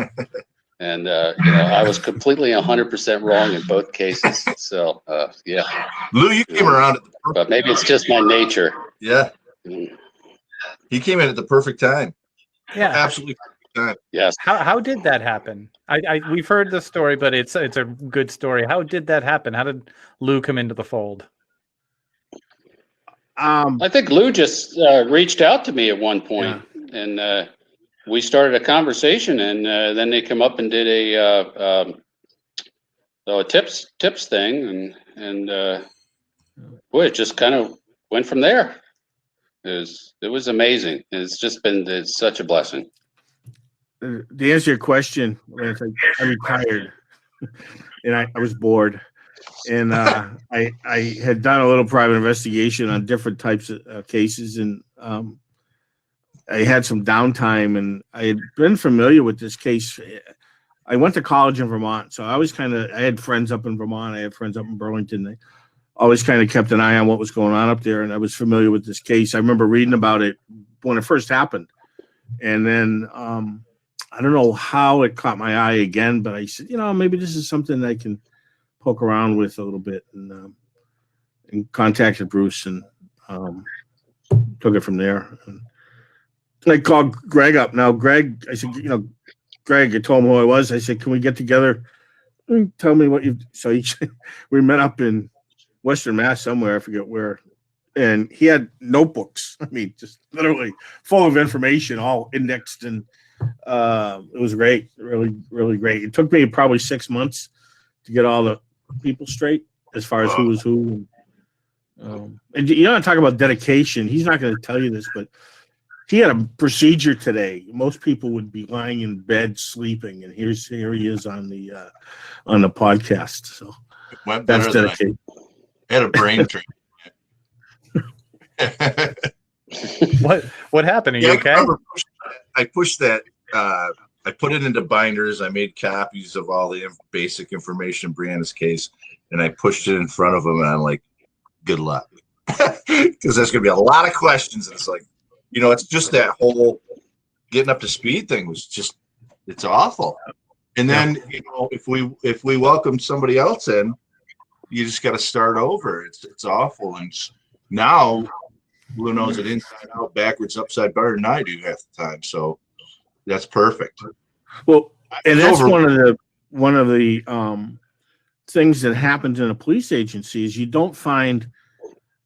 [SPEAKER 4] And, I was completely 100% wrong in both cases. So, yeah.
[SPEAKER 5] Lou, you came around at the perfect
[SPEAKER 4] But maybe it's just my nature.
[SPEAKER 5] Yeah. He came in at the perfect time.
[SPEAKER 2] Yeah.
[SPEAKER 5] Absolutely perfect time.
[SPEAKER 4] Yes.
[SPEAKER 2] How did that happen? We've heard the story, but it's a good story. How did that happen? How did Lou come into the fold?
[SPEAKER 4] I think Lou just reached out to me at one point, and we started a conversation, and then they come up and did a tips thing, and boy, it just kind of went from there. It was amazing. It's such a blessing.
[SPEAKER 6] To answer your question, Lance, I retired and I was bored, and I had done a little private investigation on different types of cases, and I had some downtime, and I had been familiar with this case. I went to college in Vermont, so I had friends up in Vermont. I had friends up in Burlington. I always kind of kept an eye on what was going on up there, and I was familiar with this case. I remember reading about it when it first happened, and then I don't know how it caught my eye again, but I said, maybe this is something I can poke around with a little bit, and contacted Bruce and took it from there. And I called Greg up. Now, Greg, I said, Greg, I told him who I was. I said, can we get together and tell me what you've. So we met up in Western Mass somewhere, I forget where. And he had notebooks. I mean, just literally full of information, all indexed, and it was great, really, really great. It took me probably 6 months to get all the people straight as far as who was who. And talk about dedication. He's not going to tell you this, but he had a procedure today. Most people would be lying in bed sleeping, and here he is on the podcast. So that's dedication.
[SPEAKER 5] I had a brain drain.
[SPEAKER 2] What happened? Are you okay?
[SPEAKER 5] I pushed that. I put it into binders. I made copies of all the basic information in Brianna's case, and I pushed it in front of him. And I'm like, "Good luck," because there's going to be a lot of questions. And it's like, it's just that whole getting up to speed thing was it's awful. And then if we welcome somebody else in, you just got to start over. It's awful. And now Lou knows it inside out, backwards, upside better than I do half the time. So that's perfect.
[SPEAKER 6] Well, and that's one of the things that happens in a police agency is you don't find.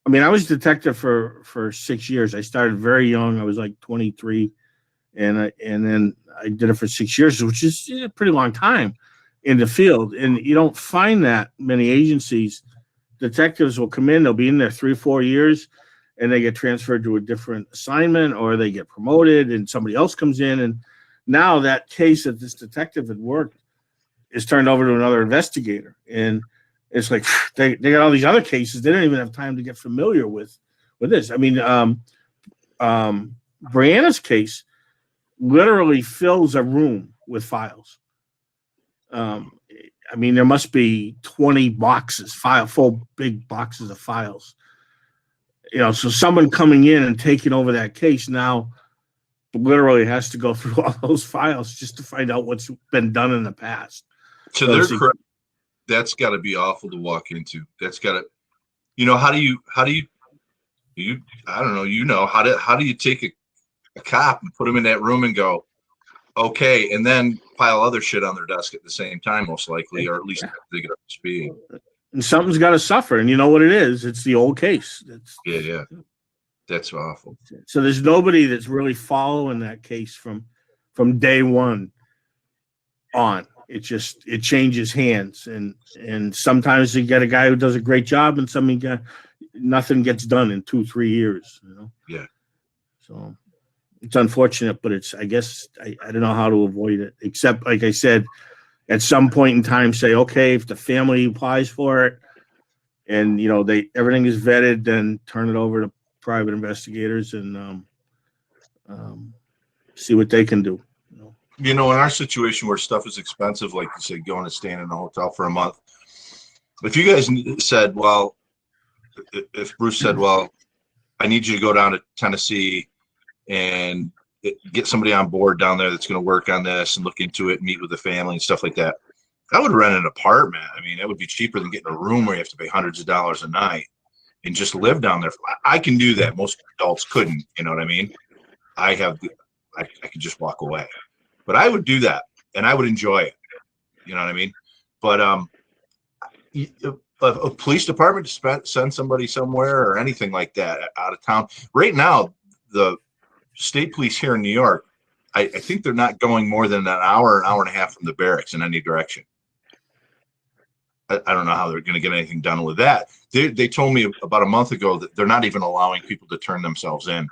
[SPEAKER 6] I mean, I was a detective for 6 years. I started very young. I was like 23, and then I did it for 6 years, which is a pretty long time in the field. And you don't find that many agencies detectives will come in, they'll be in there 3-4 years, and they get transferred to a different assignment, or they get promoted and somebody else comes in. And now that case that this detective had worked is turned over to another investigator. And it's like, they got all these other cases. They don't even have time to get familiar with this. I mean, Brianna's case literally fills a room with files. I mean, there must be 20 boxes, full big boxes of files. You know, so someone coming in and taking over that case now literally has to go through all those files just to find out what's been done in the past.
[SPEAKER 5] To their credit, that's got to be awful to walk into. That's got to, you know, how do you, I don't know, how do you take a cop and put him in that room and go, okay, and then pile other shit on their desk at the same time, most likely, or at least they get up to speed.
[SPEAKER 6] And something's got to suffer, and you know what it is? It's the old case.
[SPEAKER 5] Yeah. That's awful.
[SPEAKER 6] So there's nobody that's really following that case from day one on. It changes hands, and sometimes you get a guy who does a great job, and nothing gets done in 2-3 years. You know.
[SPEAKER 5] Yeah.
[SPEAKER 6] So it's unfortunate, but I guess I don't know how to avoid it, except like I said, at some point in time, say, okay, if the family applies for it, and you know everything is vetted, then turn it over to private investigators and see what they can do.
[SPEAKER 5] You know, in our situation where stuff is expensive, like you said, going to stand in a hotel for a month. If you guys said, well, if Bruce said, well, I need you to go down to Tennessee and get somebody on board down there that's going to work on this and look into it and meet with the family and stuff like that, I would rent an apartment. I mean, that would be cheaper than getting a room where you have to pay hundreds of dollars a night and just live down there. I can do that. Most adults couldn't, you know what I mean? I could just walk away, but I would do that and I would enjoy it. You know what I mean? But a police department to send somebody somewhere or anything like that out of town right now, the state police here in New York, I think they're not going more than an hour and a half from the barracks in any direction. I don't know how they're going to get anything done with that. They told me about a month ago that they're not even allowing people to turn themselves in.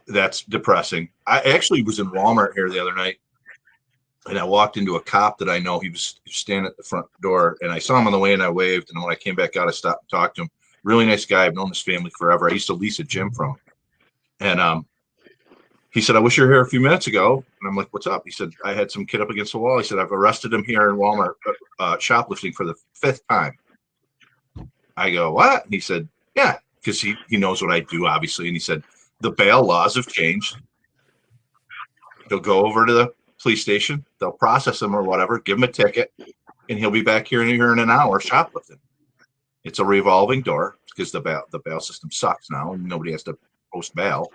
[SPEAKER 5] That's depressing. I actually was in Walmart here the other night, and I walked into a cop that I know. He was standing at the front door, and I saw him on the way, and I waved. And when I came back out, I stopped and talked to him. Really nice guy. I've known his family forever. I used to lease a gym from him. And he said, I wish you were here a few minutes ago. And I'm like, what's up? He said, I had some kid up against the wall. He said, I've arrested him here in Walmart shoplifting for the 5th time. I go, what? And he said, yeah, because he knows what I do, obviously. And he said, the bail laws have changed. He'll go over to the police station. They'll process him or whatever, give him a ticket, and he'll be back here in an hour shoplifting. It's a revolving door because the bail system sucks now and nobody has to post bail.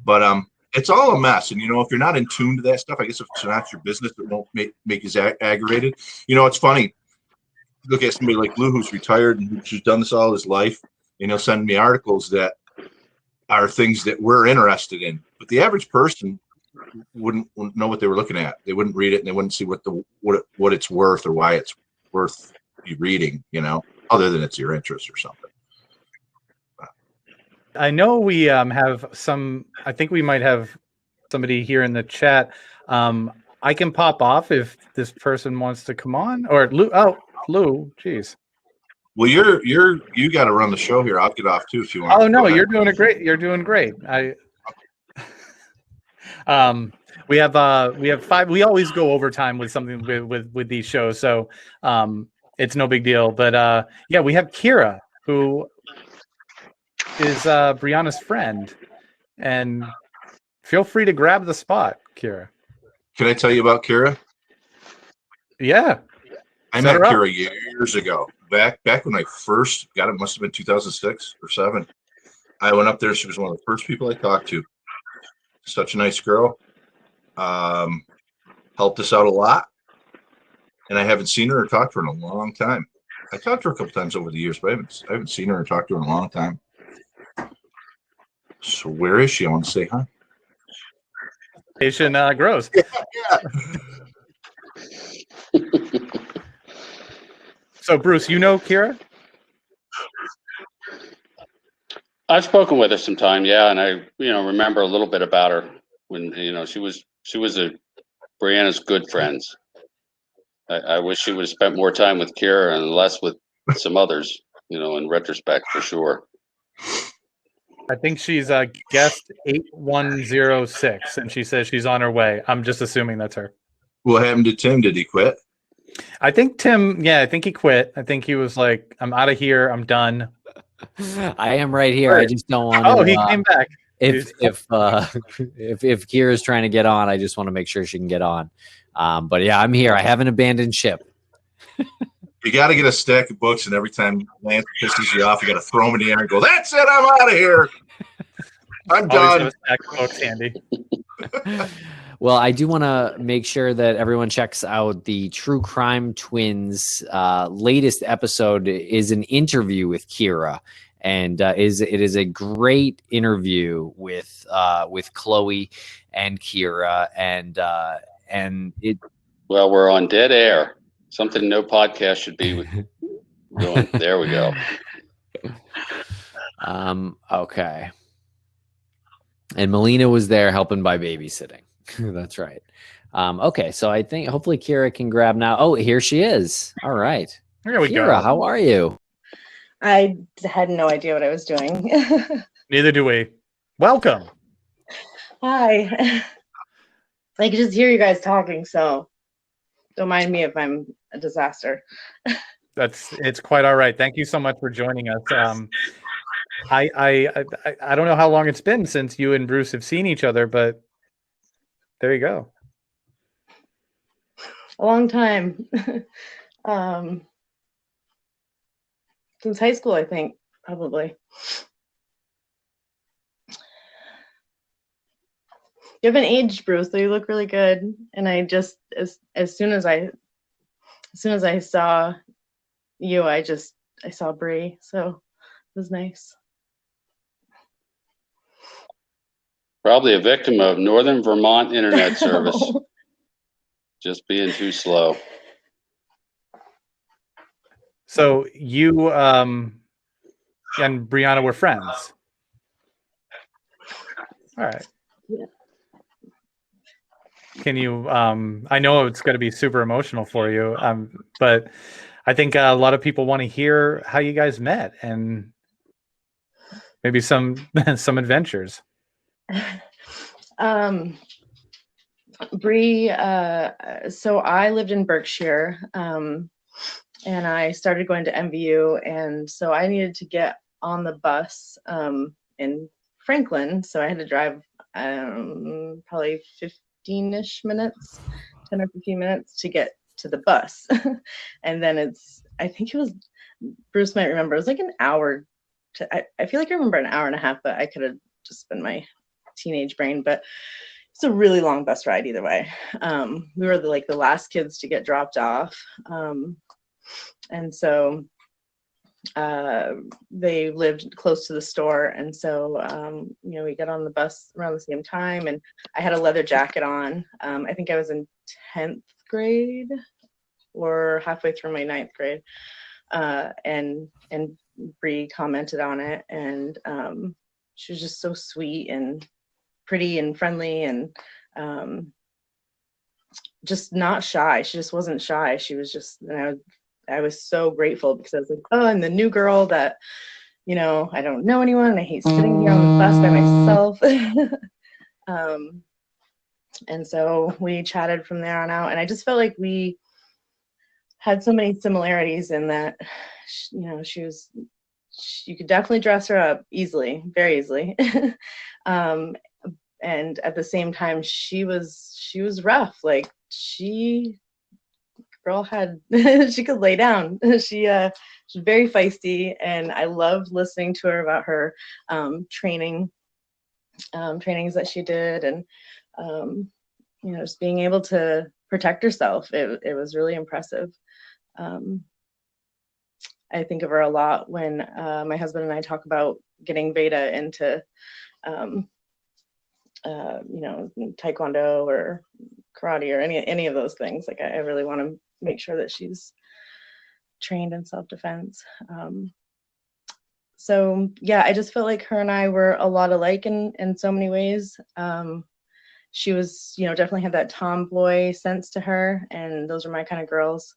[SPEAKER 5] But it's all a mess. And, you know, if you're not in tune to that stuff, I guess if it's not your business, it won't make you aggravated. You know, it's funny. Look at somebody like Lou who's retired and who's done this all his life, and he'll send me articles that are things that we're interested in. But the average person wouldn't know what they were looking at. They wouldn't read it, and they wouldn't see what it's worth or why it's worth you reading, you know, other than it's your interest or something.
[SPEAKER 2] I know we have some, I think we might have somebody here in the chat. I can pop off if this person wants to come on, or Lou. Oh, Lou, geez.
[SPEAKER 5] Well, you got to run the show here. I'll get off too if you want.
[SPEAKER 2] Oh no, you're doing great. You're doing great. We have 5. We always go overtime with something with these shows, so it's no big deal. But yeah, we have Kira, who is Brianna's friend, and feel free to grab the spot, Kira.
[SPEAKER 5] Can I tell you about Kira?
[SPEAKER 2] Yeah,
[SPEAKER 5] I met Kira years ago. Back when I first got it, must have been 2006 or 7. I went up there. She was one of the first people I talked to. Such a nice girl. Helped us out a lot. And I haven't seen her or talked to her in a long time. I talked to her a couple times over the years, but I haven't seen her or talked to her in a long time. So where is she? I want to say hi.
[SPEAKER 2] Patient grows.
[SPEAKER 5] Yeah.
[SPEAKER 2] So Bruce, you know Kira?
[SPEAKER 4] I've spoken with her sometime, yeah, and I, remember a little bit about her when, she was Brianna's good friends. I wish she would have spent more time with Kira and less with some others, in retrospect, for sure.
[SPEAKER 2] I think she's guest 8106, and she says she's on her way. I'm just assuming that's her.
[SPEAKER 5] What happened to Tim? Did he quit?
[SPEAKER 2] I think Tim, I think he quit. I think he was like, I'm out of here. I'm done.
[SPEAKER 1] I am right here. I just don't want to.
[SPEAKER 2] Oh, he came back.
[SPEAKER 1] If Kira's trying to get on, I just want to make sure she can get on. But yeah, I'm here. I haven't abandoned ship.
[SPEAKER 5] You got to get a stack of books, and every time Lance pisses you off, you got to throw them in the air and go, "That's it. I'm out of here. I'm
[SPEAKER 2] Always have
[SPEAKER 5] done."
[SPEAKER 2] a stack of books handy.
[SPEAKER 1] Well, I do want to make sure that everyone checks out the True Crime Twins latest episode. Is an interview with Kira, and it is a great interview with Chloe and Kira, and it.
[SPEAKER 4] Well, we're on dead air. Something no podcast should be doing. There we go.
[SPEAKER 1] Okay. And Melina was there helping by babysitting. That's right. Okay, so I think hopefully Kira can grab now. Oh, here she is. All right.
[SPEAKER 2] Here we
[SPEAKER 1] Kira,
[SPEAKER 2] go.
[SPEAKER 1] how are you?
[SPEAKER 7] I had no idea what I was doing.
[SPEAKER 2] Neither do we. Welcome.
[SPEAKER 7] Hi. I can just hear you guys talking, so don't mind me if I'm a disaster.
[SPEAKER 2] It's quite all right. Thank you so much for joining us. I don't know how long it's been since you and Bruce have seen each other, but there you go.
[SPEAKER 7] A long time. Since high school, I think, probably. You haven't aged, Bruce, so you look really good. And I just, as soon as I saw you, I saw Bree, so it was nice.
[SPEAKER 4] Probably a victim of Northern Vermont internet service. Just being too slow.
[SPEAKER 2] So you and Brianna were friends. All right.
[SPEAKER 7] Yeah.
[SPEAKER 2] Can you I know it's going to be super emotional for you, but I think a lot of people want to hear how you guys met and maybe some adventures.
[SPEAKER 7] Bree, so I lived in Berkshire, and I started going to MVU, and so I needed to get on the bus in Franklin, so I had to drive probably 15-ish minutes, 10 or 15 minutes to get to the bus. And then I think it was, Bruce might remember, it was like an hour I feel like I remember an hour and a half, but I could have just been my teenage brain, but it's a really long bus ride either way. We were the last kids to get dropped off. And so they lived close to the store. And so, we got on the bus around the same time, and I had a leather jacket on. I think I was in 10th grade or halfway through my 9th grade. And Bree commented on it, and she was just so sweet and pretty and friendly, and just not shy. She just wasn't shy. She was just, and I was so grateful, because I was like, oh, and the new girl that, I don't know anyone, and I hate sitting here on the bus by myself. And so we chatted from there on out, and I just felt like we had so many similarities in that, you could definitely dress her up easily, very easily. And at the same time, she was rough. Like, girl had, she could lay down. She was very feisty, and I loved listening to her about her trainings that she did, and just being able to protect herself. It was really impressive. I think of her a lot when my husband and I talk about getting Veda into taekwondo or karate or any of those things. Like, I really want to make sure that she's trained in self-defense. So yeah, I just felt like her and I were a lot alike in so many ways. She was, definitely had that tomboy sense to her, and those are my kind of girls.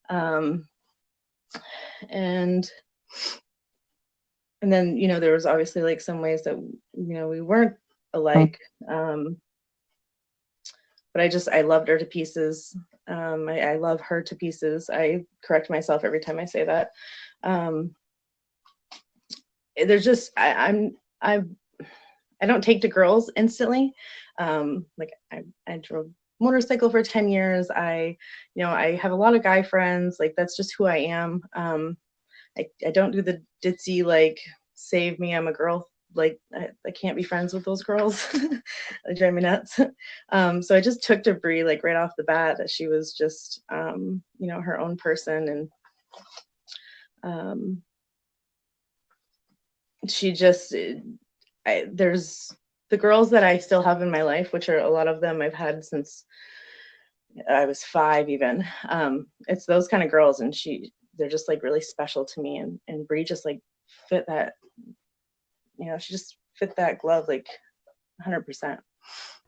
[SPEAKER 7] And then, there was obviously like some ways that, we weren't alike. But I loved her to pieces. I love her to pieces. I correct myself every time I say that. There's just, I don't take to girls instantly. Like I drove motorcycle for 10 years. I have a lot of guy friends. Like, that's just who I am. I don't do the ditzy, like, save me, I'm a girl. Like, I can't be friends with those girls. They drive me nuts. So I just took to Brie, like, right off the bat, that she was just, her own person. And she just, there's the girls that I still have in my life, which are a lot of them I've had since I was 5 even. It's those kind of girls, and they're just like really special to me. And Brie just like fit that, she just fit that glove like 100%.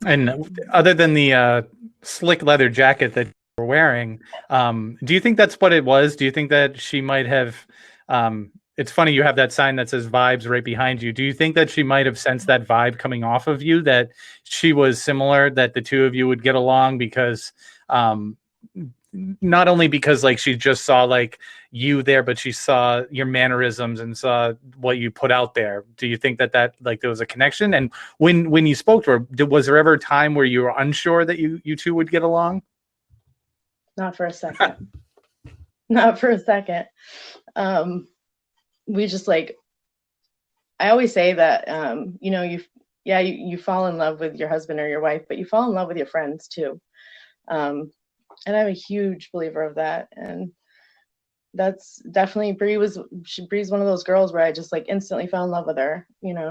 [SPEAKER 7] And
[SPEAKER 2] other than the slick leather jacket that you were wearing, do you think that's what it was? Do you think that she might have, it's funny, you have that sign that says vibes right behind you. Do you think that she might have sensed that vibe coming off of you, that she was similar, that the two of you would get along? Because not only because like she just saw like you there, but she saw your mannerisms and saw what you put out there. Do you think that like there was a connection? And when you spoke to her, was there ever a time where you were unsure that you two would get along?
[SPEAKER 7] Not for a second. Not for a second. We just, like, I always say that, you fall in love with your husband or your wife, but you fall in love with your friends too. And I'm a huge believer of that. And that's definitely, Brie's one of those girls where I just like instantly fell in love with her.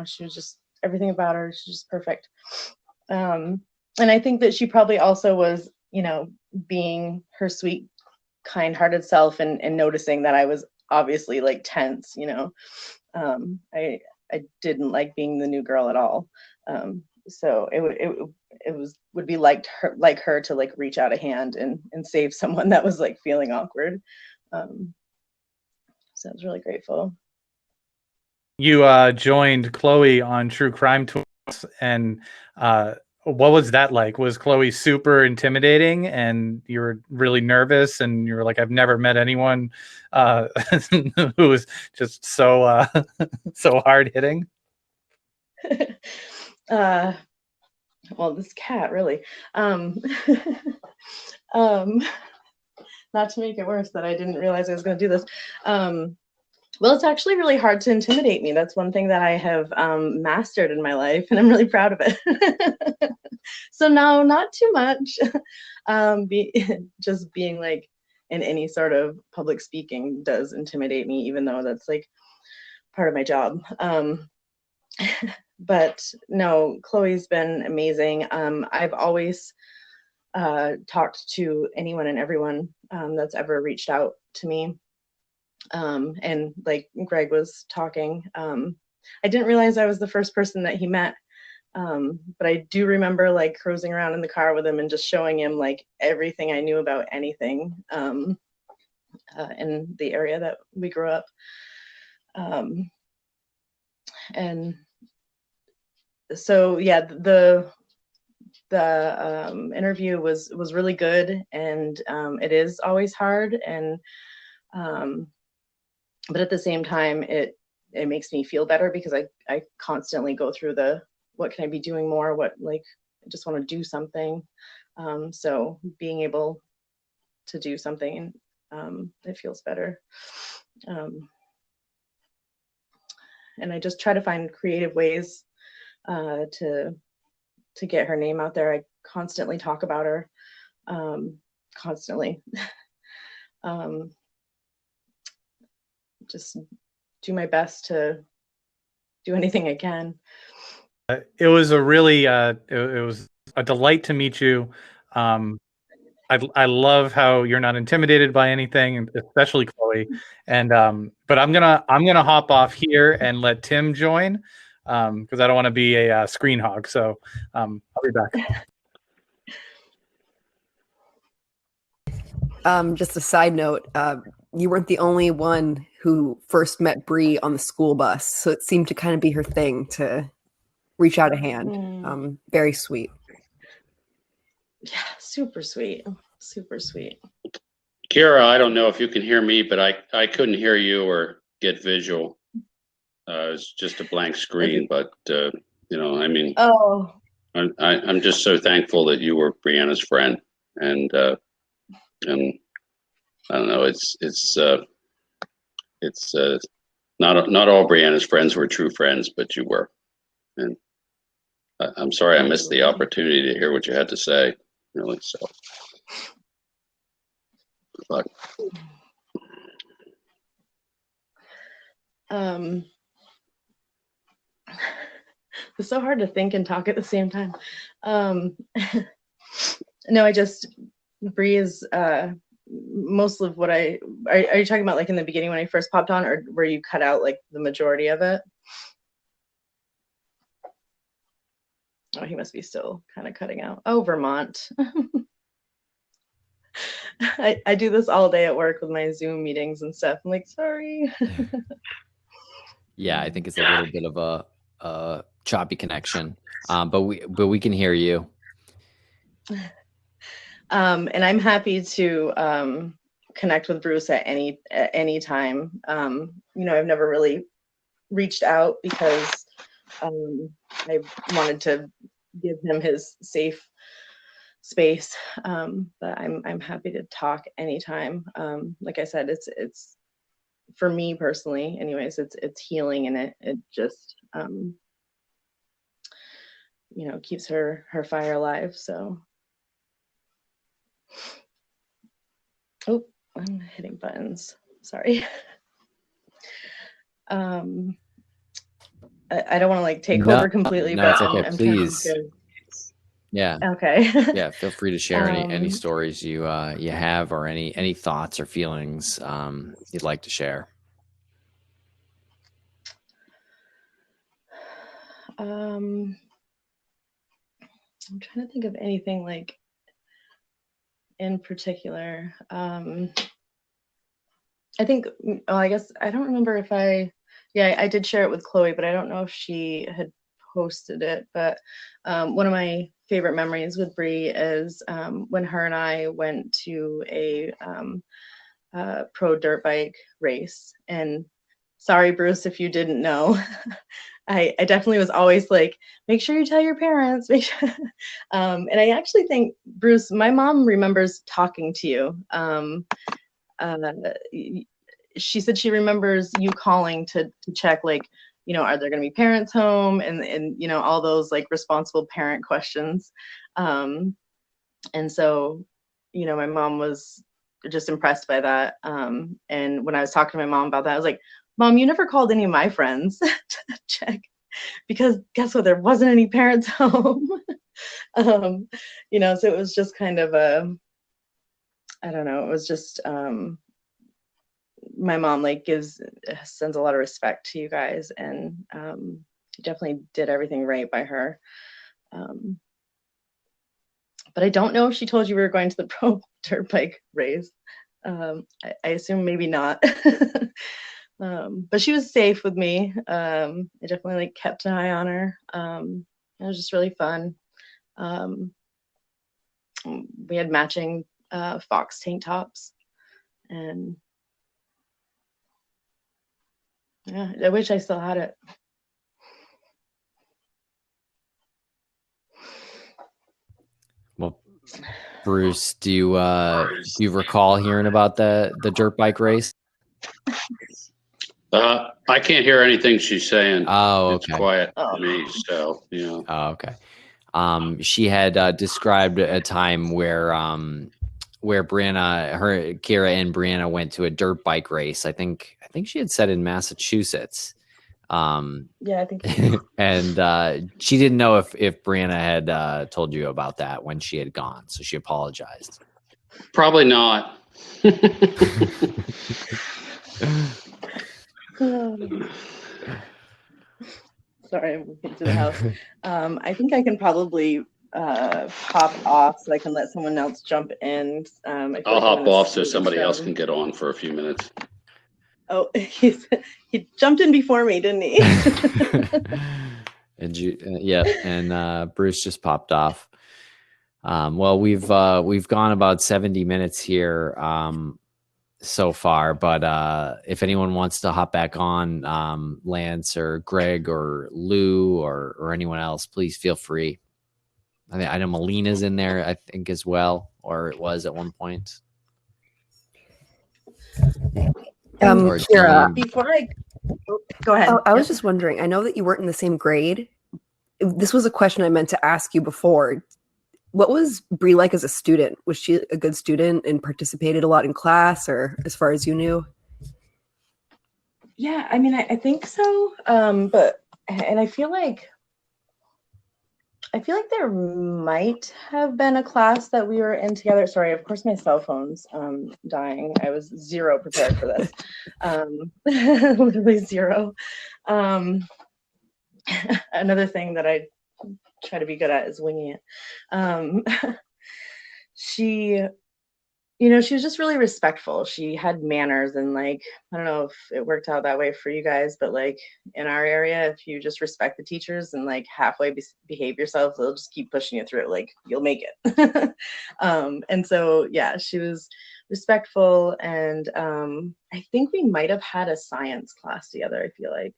[SPEAKER 7] She was just, everything about her, she's just perfect. And I think that she probably also was, being her sweet, kind-hearted self and noticing that I was obviously like tense. I didn't like being the new girl at all. So it would be like her to like reach out a hand and save someone that was like feeling awkward. So I was really grateful.
[SPEAKER 2] You joined Chloe on True Crime Tools, and what was that like? Was Chloe super intimidating and you were really nervous and you were like, I've never met anyone who was just so so hard hitting?
[SPEAKER 7] Well, this cat really. Not to make it worse that I didn't realize I was going to do this. Well, it's actually really hard to intimidate me. That's one thing that I have mastered in my life, and I'm really proud of it. So no, not too much. Just being like in any sort of public speaking does intimidate me, even though that's like part of my job. But no, Chloe's been amazing. I've always talked to anyone and everyone that's ever reached out to me. And like Greg was talking, I didn't realize I was the first person that he met. But I do remember like cruising around in the car with him and just showing him like everything I knew about anything in the area that we grew up. And so yeah, the interview was really good, and it is always hard, and but at the same time it makes me feel better because I constantly go through what can I be doing more, what, like, I just want to do something. So being able to do something, it feels better. And I just try to find creative ways to get her name out there. I constantly talk about her, constantly. Just do my best to do anything I can.
[SPEAKER 2] It was a really it was a delight to meet you. I love how you're not intimidated by anything, especially Chloe. And but I'm gonna hop off here and let Tim join because I don't want to be a screen hog. So I'll be back.
[SPEAKER 3] Just a side note, you weren't the only one who first met Bree on the school bus, so it seemed to kind of be her thing to reach out a hand. Very sweet.
[SPEAKER 7] Yeah, super sweet. Super sweet.
[SPEAKER 4] Kira, I don't know if you can hear me, but I couldn't hear you or get visual. It's just a blank screen, but you know, I mean,
[SPEAKER 7] Oh,
[SPEAKER 4] I'm just so thankful that you were Brianna's friend, and I don't know, it's not all Brianna's friends were true friends, but you were, and I'm sorry I missed the opportunity to hear what you had to say, really. So, but
[SPEAKER 7] it's so hard to think and talk at the same time. No, Bree is most of what are you talking about like in the beginning when I first popped on, or where you cut out like the majority of it? Oh, he must be still kind of cutting out. Oh, Vermont. I do this all day at work with my Zoom meetings and stuff. I'm like, sorry.
[SPEAKER 1] Yeah, I think it's a little bit of a choppy connection, but we can hear you.
[SPEAKER 7] And I'm happy to connect with Bruce at any time. You know, I've never really reached out because I wanted to give him his safe space. But I'm happy to talk anytime. Like I said, it's for me personally, anyways, it's healing, and it just you know, keeps her fire alive. So oh, I'm hitting buttons. Sorry. I don't want to like take over completely,
[SPEAKER 1] no,
[SPEAKER 7] but
[SPEAKER 1] it's okay.
[SPEAKER 7] I'm
[SPEAKER 1] Please.
[SPEAKER 7] trying to.
[SPEAKER 1] Yeah.
[SPEAKER 7] Okay.
[SPEAKER 1] Yeah. Feel free to share any stories you have, or any thoughts or feelings you'd like to share.
[SPEAKER 7] I'm trying to think of anything like in particular. I think, I guess I don't remember if I did share it with Chloe, but I don't know if she had posted it. But one of my favorite memories with Bree is when her and I went to a pro dirt bike race. And sorry, Bruce, if you didn't know, I definitely was always like, make sure you tell your parents. Make sure. And I actually think, Bruce, my mom remembers talking to you. She said she remembers you calling to check, like, you know, are there going to be parents home, and you know, all those like responsible parent questions. And so, you know, my mom was just impressed by that. And when I was talking to my mom about that, I was like, Mom, you never called any of my friends to check, because guess what? There wasn't any parents home. You know, so it was just kind of I don't know, it was just, my mom like sends a lot of respect to you guys, and definitely did everything right by her. But I don't know if she told you we were going to the pro dirt bike race. I assume maybe not. But she was safe with me. I definitely like kept an eye on her. It was just really fun. We had matching Fox tank tops, and yeah, I wish I still had it.
[SPEAKER 1] Well, Bruce, do you recall hearing about the dirt bike race?
[SPEAKER 4] I can't hear anything she's saying.
[SPEAKER 1] Oh, okay.
[SPEAKER 4] It's quiet to me, so you know.
[SPEAKER 1] Oh, okay. She had described a time where Brianna, Kira and Brianna went to a dirt bike race. I think she had said in Massachusetts.
[SPEAKER 7] Yeah, I think.
[SPEAKER 1] And she didn't know if Brianna had told you about that when she had gone, so she apologized.
[SPEAKER 4] Probably not.
[SPEAKER 7] Sorry, I'm moving to the house. I think I can probably hop off so I can let someone else jump in. I feel
[SPEAKER 4] I'll
[SPEAKER 7] like I'm
[SPEAKER 4] hop
[SPEAKER 7] in a
[SPEAKER 4] off so
[SPEAKER 7] stage
[SPEAKER 4] somebody else
[SPEAKER 7] of-
[SPEAKER 4] can get on for a few minutes.
[SPEAKER 7] Oh, he jumped in before me, didn't he?
[SPEAKER 1] And yeah, and Bruce just popped off. Well, we've gone about 70 minutes here so far, but if anyone wants to hop back on, Lance or Greg or Lou or anyone else, please feel free. I know Melina's in there, I think, as well, or it was at one point. Or
[SPEAKER 3] Kira,
[SPEAKER 7] Before I go ahead.
[SPEAKER 3] I was just wondering, I know that you weren't in the same grade. This was a question I meant to ask you before. What was Bree like as a student? Was she a good student and participated a lot in class, or as far as you knew?
[SPEAKER 7] Yeah, I mean, I think so. But I feel like there might have been a class that we were in together. Sorry, of course, my cell phone's dying. I was zero prepared for this. Literally zero. Another thing that I try to be good at is winging it. She was just really respectful. She had manners, and like, I don't know if it worked out that way for you guys, but like in our area, if you just respect the teachers and like halfway behave yourself, they'll just keep pushing you through. Like, you'll make it. And so, yeah, she was respectful. And I think we might have had a science class together, I feel like.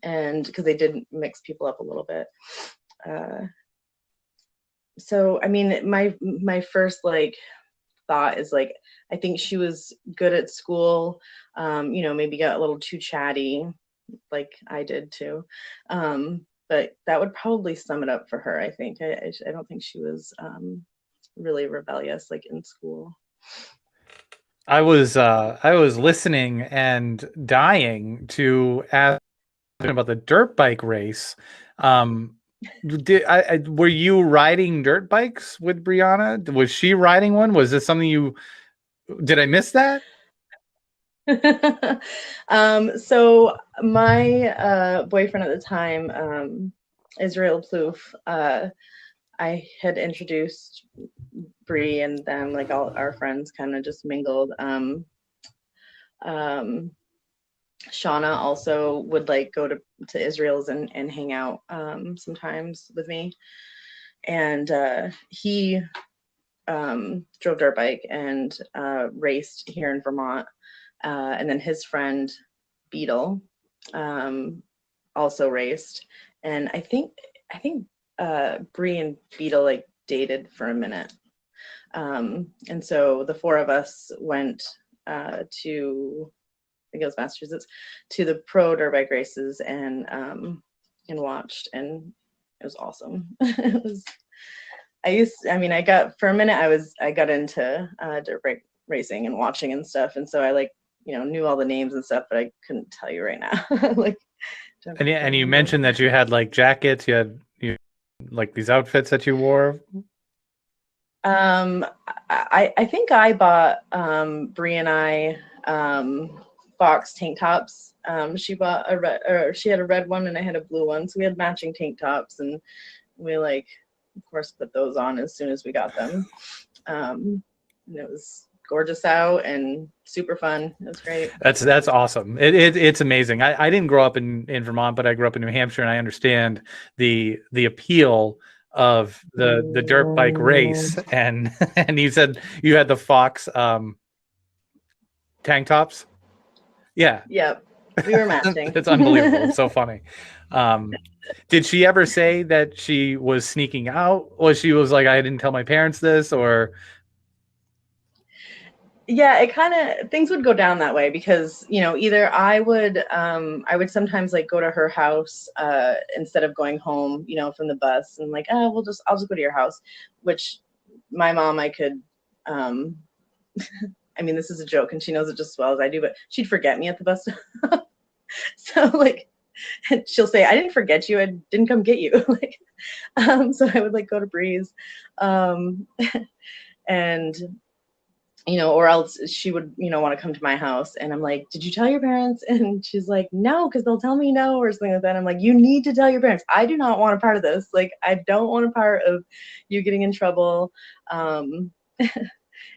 [SPEAKER 7] And because they did mix people up a little bit. So, I mean, my first like thought is like, I think she was good at school, maybe got a little too chatty, like I did too. But that would probably sum it up for her, I think. I don't think she was really rebellious like in school.
[SPEAKER 2] I was listening and dying to ask about the dirt bike race. Were you riding dirt bikes with Brianna? Was she riding one? Was this something did I miss that?
[SPEAKER 7] So my boyfriend at the time, Israel Plouffe, I had introduced Bree and them, like all our friends kind of just mingled. Shauna also would like go to Israel's and hang out sometimes with me. And he drove dirt bike and raced here in Vermont. And then his friend Beetle also raced. And I think Bree and Beetle like dated for a minute. And so the four of us went to, I think it was Massachusetts, to the pro dirt bike races and watched, and it was awesome. It was. I got for a minute. I got into dirt bike racing and watching and stuff, and so I like knew all the names and stuff, but I couldn't tell you right now. Like,
[SPEAKER 2] and you mentioned that you had like jackets. You had like these outfits that you wore.
[SPEAKER 7] I think I bought Bree and I Fox tank tops. She bought she had a red one and I had a blue one, so we had matching tank tops, and we like, of course, put those on as soon as we got them. And it was gorgeous out and super fun. It was great.
[SPEAKER 2] That's awesome. It's amazing. I didn't grow up in Vermont, but I grew up in New Hampshire, and I understand the appeal of the dirt bike race. And you said you had the Fox tank tops. Yeah.
[SPEAKER 7] Yep. We were matching.
[SPEAKER 2] It's unbelievable. It's so funny. Did she ever say that she was sneaking out? Or she was like, I didn't tell my parents this, or?
[SPEAKER 7] Yeah, it kind of, things would go down that way because, either I would sometimes like go to her house instead of going home, from the bus, and like, I'll just go to your house, which my mom, I could, I mean, this is a joke and she knows it just as well as I do, but she'd forget me at the bus stop. So like, And she'll say, I didn't forget you. I didn't come get you. Like, so I would like go to Breeze. And, you know, or else she would, you know, want to come to my house. And I'm like, did you tell your parents? And she's like, no, because they'll tell me no, or something like that. I'm like, you need to tell your parents. I do not want a part of this. Like, I don't want a part of you getting in trouble.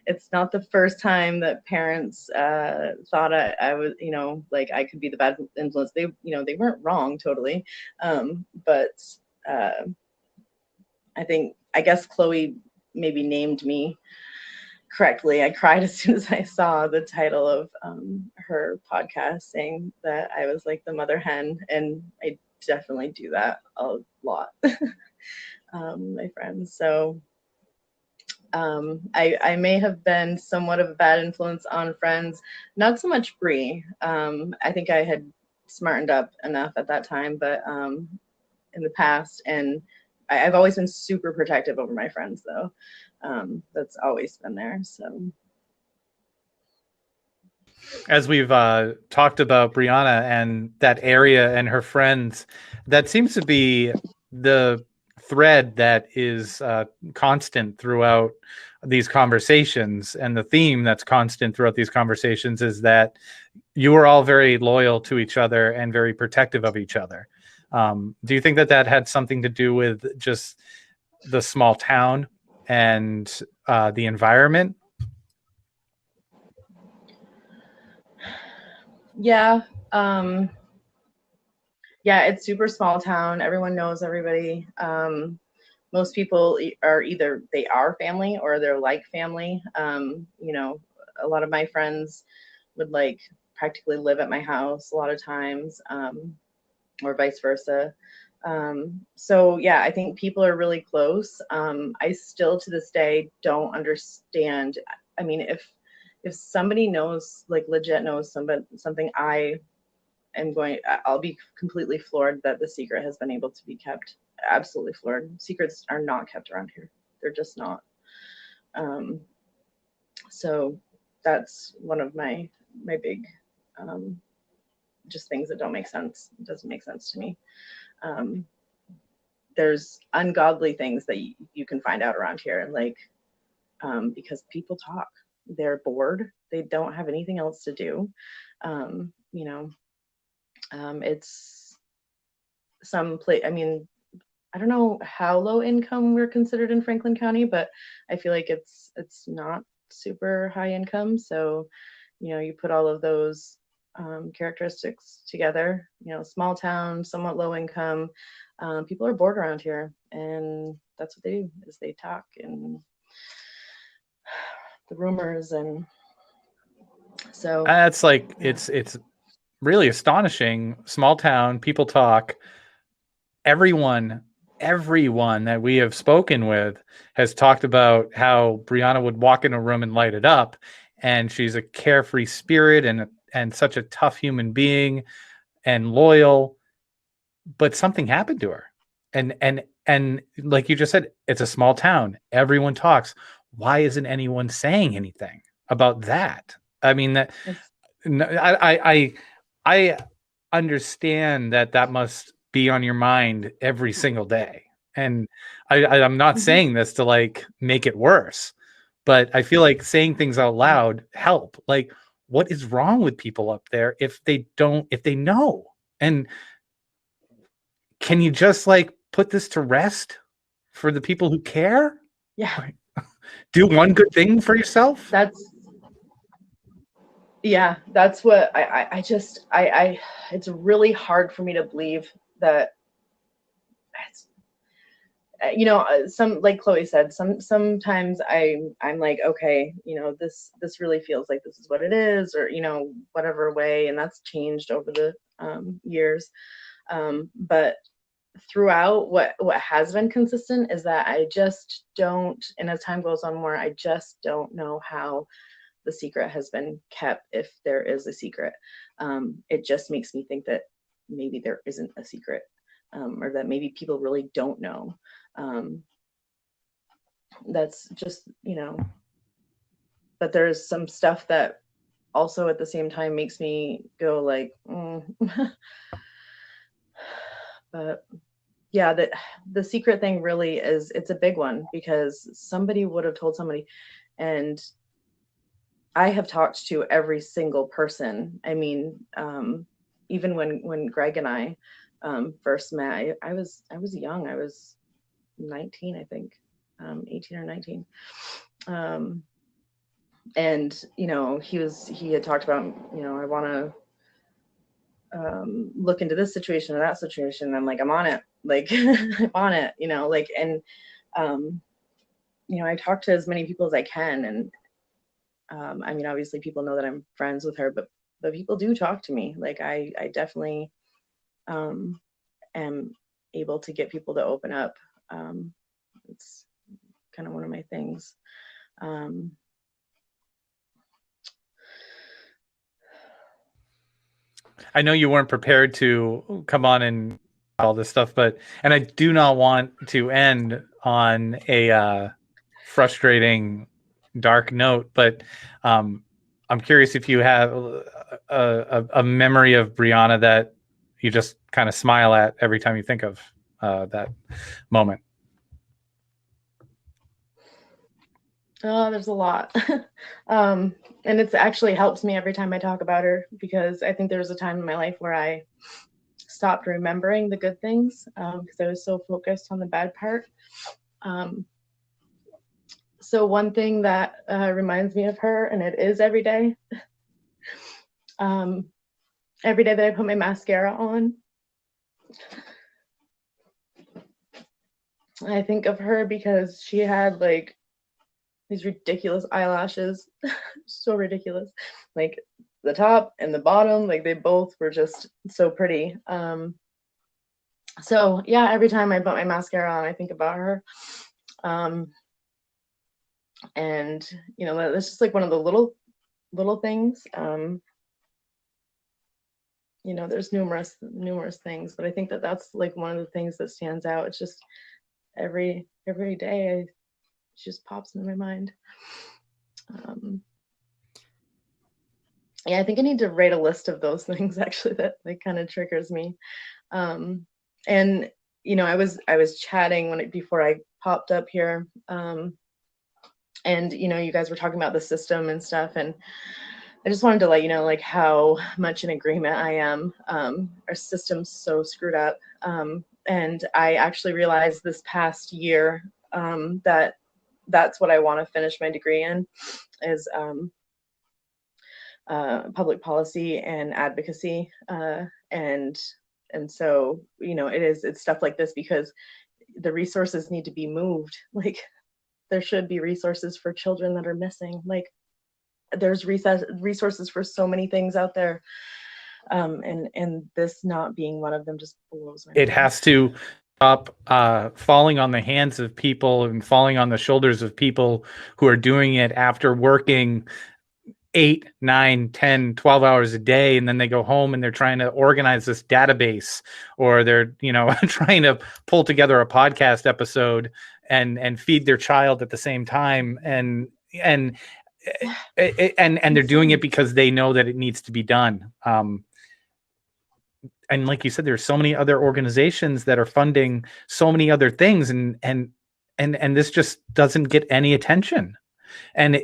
[SPEAKER 7] It's not the first time that parents thought I was, you know, like I could be the bad influence. They, you know, they weren't wrong totally. But I guess Chloe maybe named me correctly. I cried as soon as I saw the title of her podcast, saying that I was like the mother hen, and I definitely do that a lot. My friends. So I may have been somewhat of a bad influence on friends, not so much Bree. I think I had smartened up enough at that time, but in the past, and I've always been super protective over my friends, though. That's always been there. So,
[SPEAKER 2] as we've talked about Brianna and that area and her friends, that seems to be the thread that is constant throughout these conversations, and the theme that's constant throughout these conversations is that you are all very loyal to each other and very protective of each other. Do you think that that had something to do with just the small town and the environment?
[SPEAKER 7] yeah. Yeah, it's super small town. Everyone knows everybody. Most people are either they are family or they're like family. You know, a lot of my friends would like practically live at my house a lot of times, or vice versa. So yeah, I think people are really close. I still to this day don't understand. I mean, if somebody knows, like legit knows something, I'll be completely floored that the secret has been able to be kept. Absolutely floored. Secrets are not kept around here. They're just not. So that's one of my big just things that don't make sense. It doesn't make sense to me. There's ungodly things that you can find out around here, like because people talk. They're bored. They don't have anything else to do. You know, it's some place. I mean, I don't know how low income we're considered in Franklin County, but I feel like it's not super high income. So, you know, you put all of those characteristics together, you know, small town, somewhat low income, people are bored around here, and that's what they do, is they talk, and the rumors. And so
[SPEAKER 2] That's like, it's really astonishing. Small town, people talk. Everyone that we have spoken with has talked about how Brianna would walk in a room and light it up, and she's a carefree spirit and such a tough human being and loyal. But something happened to her, and like you just said, it's a small town. Everyone talks. Why isn't anyone saying anything about that? I mean, that I understand that must be on your mind every single day. And I'm not saying this to like make it worse, but I feel like saying things out loud help. Like, what is wrong with people up there if they know? And can you just like put this to rest for the people who care?
[SPEAKER 7] yeah,
[SPEAKER 2] Like, do one good thing for yourself.
[SPEAKER 7] that's what I just it's really hard for me to believe that it's, you know, some, like Chloe said, sometimes I'm like, okay, you know, this really feels like this is what it is, or, you know, whatever way, and that's changed over the years. But throughout, what has been consistent is that I just don't, and as time goes on more, I just don't know how the secret has been kept, if there is a secret. It just makes me think that maybe there isn't a secret, or that maybe people really don't know. That's just, you know, but there's some stuff that also at the same time makes me go like, But yeah, the secret thing really is, it's a big one, because somebody would have told somebody. And I have talked to every single person. I mean, even when Greg and I first met, I was young. I was 19, I think, 18 or 19. And, you know, he had talked about, you know, I want to look into this situation or that situation. And I'm like, I'm on it. Like, I'm on it, you know, like, and, you know, I talk to as many people as I can. And, I mean, obviously people know that I'm friends with her, but people do talk to me. Like, I definitely, am able to get people to open up. It's kind of one of my things.
[SPEAKER 2] I know you weren't prepared to come on and all this stuff, and I do not want to end on a frustrating, dark note, but I'm curious if you have a memory of Brianna that you just kind of smile at every time you think of that moment.
[SPEAKER 7] Oh, there's a lot. And it's actually helps me every time I talk about her, because I think there was a time in my life where I stopped remembering the good things, because I was so focused on the bad part. So one thing that reminds me of her, and it is every day, every day that I put my mascara on, I think of her, because she had like these ridiculous eyelashes, so ridiculous, like the top and the bottom, like they both were just so pretty. So yeah, every time I put my mascara on, I think about her. And you know, that's just like one of the little things. You know, there's numerous things, but I think that that's like one of the things that stands out. It's just every day she just pops into my mind. Yeah, I think I need to write a list of those things actually that like kind of triggers me. And you know, I was chatting before I popped up here, and you know, you guys were talking about the system and stuff, and I just wanted to let you know like how much in agreement I am. Our system's so screwed up, and I actually realized this past year that that's what I want to finish my degree in, is public policy and advocacy, and so you know, it's stuff like this, because the resources need to be moved. Like, there should be resources for children that are missing. Like, there's resources for so many things out there, and this not being one of them just blows my mind.
[SPEAKER 2] It has to stop falling on the hands of people and falling on the shoulders of people who are doing it after working 8, 9, 10, 12 hours a day, and then they go home and they're trying to organize this database, or they're, you know, trying to pull together a podcast episode and feed their child at the same time, and they're doing it because they know that it needs to be done. And like you said, there's so many other organizations that are funding so many other things, and this just doesn't get any attention. And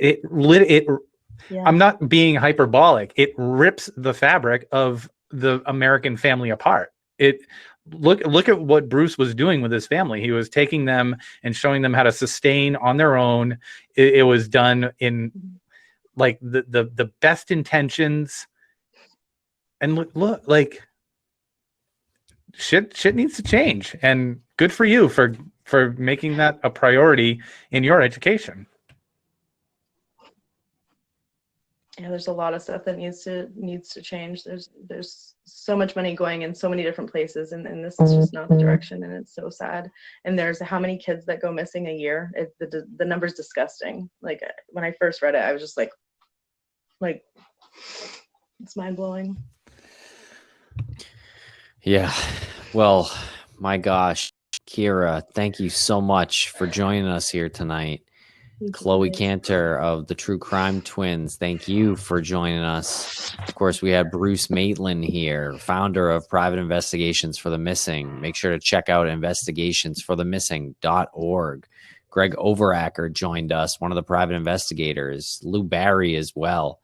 [SPEAKER 2] yeah. I'm not being hyperbolic. It rips the fabric of the American family apart. Look at what Bruce was doing with his family. He was taking them and showing them how to sustain on their own. It was done in like the best intentions. And look, like shit needs to change. And good for you for making that a priority in your education.
[SPEAKER 7] Yeah, there's a lot of stuff that needs to change. There's so much money going in so many different places, and this is just not the direction, and it's so sad. And there's how many kids that go missing a year. The number's disgusting. Like, when I first read it, I was just like it's mind blowing.
[SPEAKER 1] Yeah. Well, my gosh, Kira, thank you so much for joining us here tonight. Chloe Cantor of the True Crime Twins, thank you for joining us. Of course, we had Bruce Maitland here, founder of Private Investigations for the Missing. Make sure to check out investigationsforthemissing.org. Greg Overacker joined us, one of the private investigators. Lou Barry as well.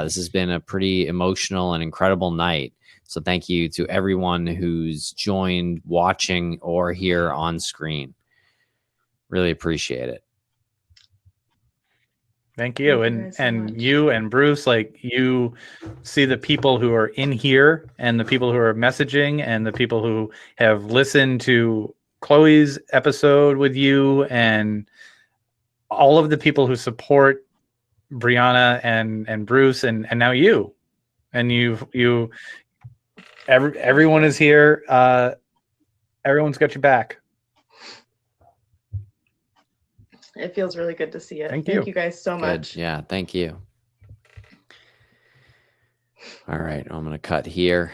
[SPEAKER 1] This has been a pretty emotional and incredible night. So thank you to everyone who's joined, watching, or here on screen. Really appreciate it.
[SPEAKER 2] Thank you. And you and Bruce, like, you see the people who are in here and the people who are messaging and the people who have listened to Chloe's episode with you and all of the people who support Brianna and Bruce and now you. And everyone is here. Everyone's got your back.
[SPEAKER 7] It feels really good to see it.
[SPEAKER 2] Thank
[SPEAKER 7] you guys so much.
[SPEAKER 1] Good. Yeah, thank you. All right, I'm going to cut here.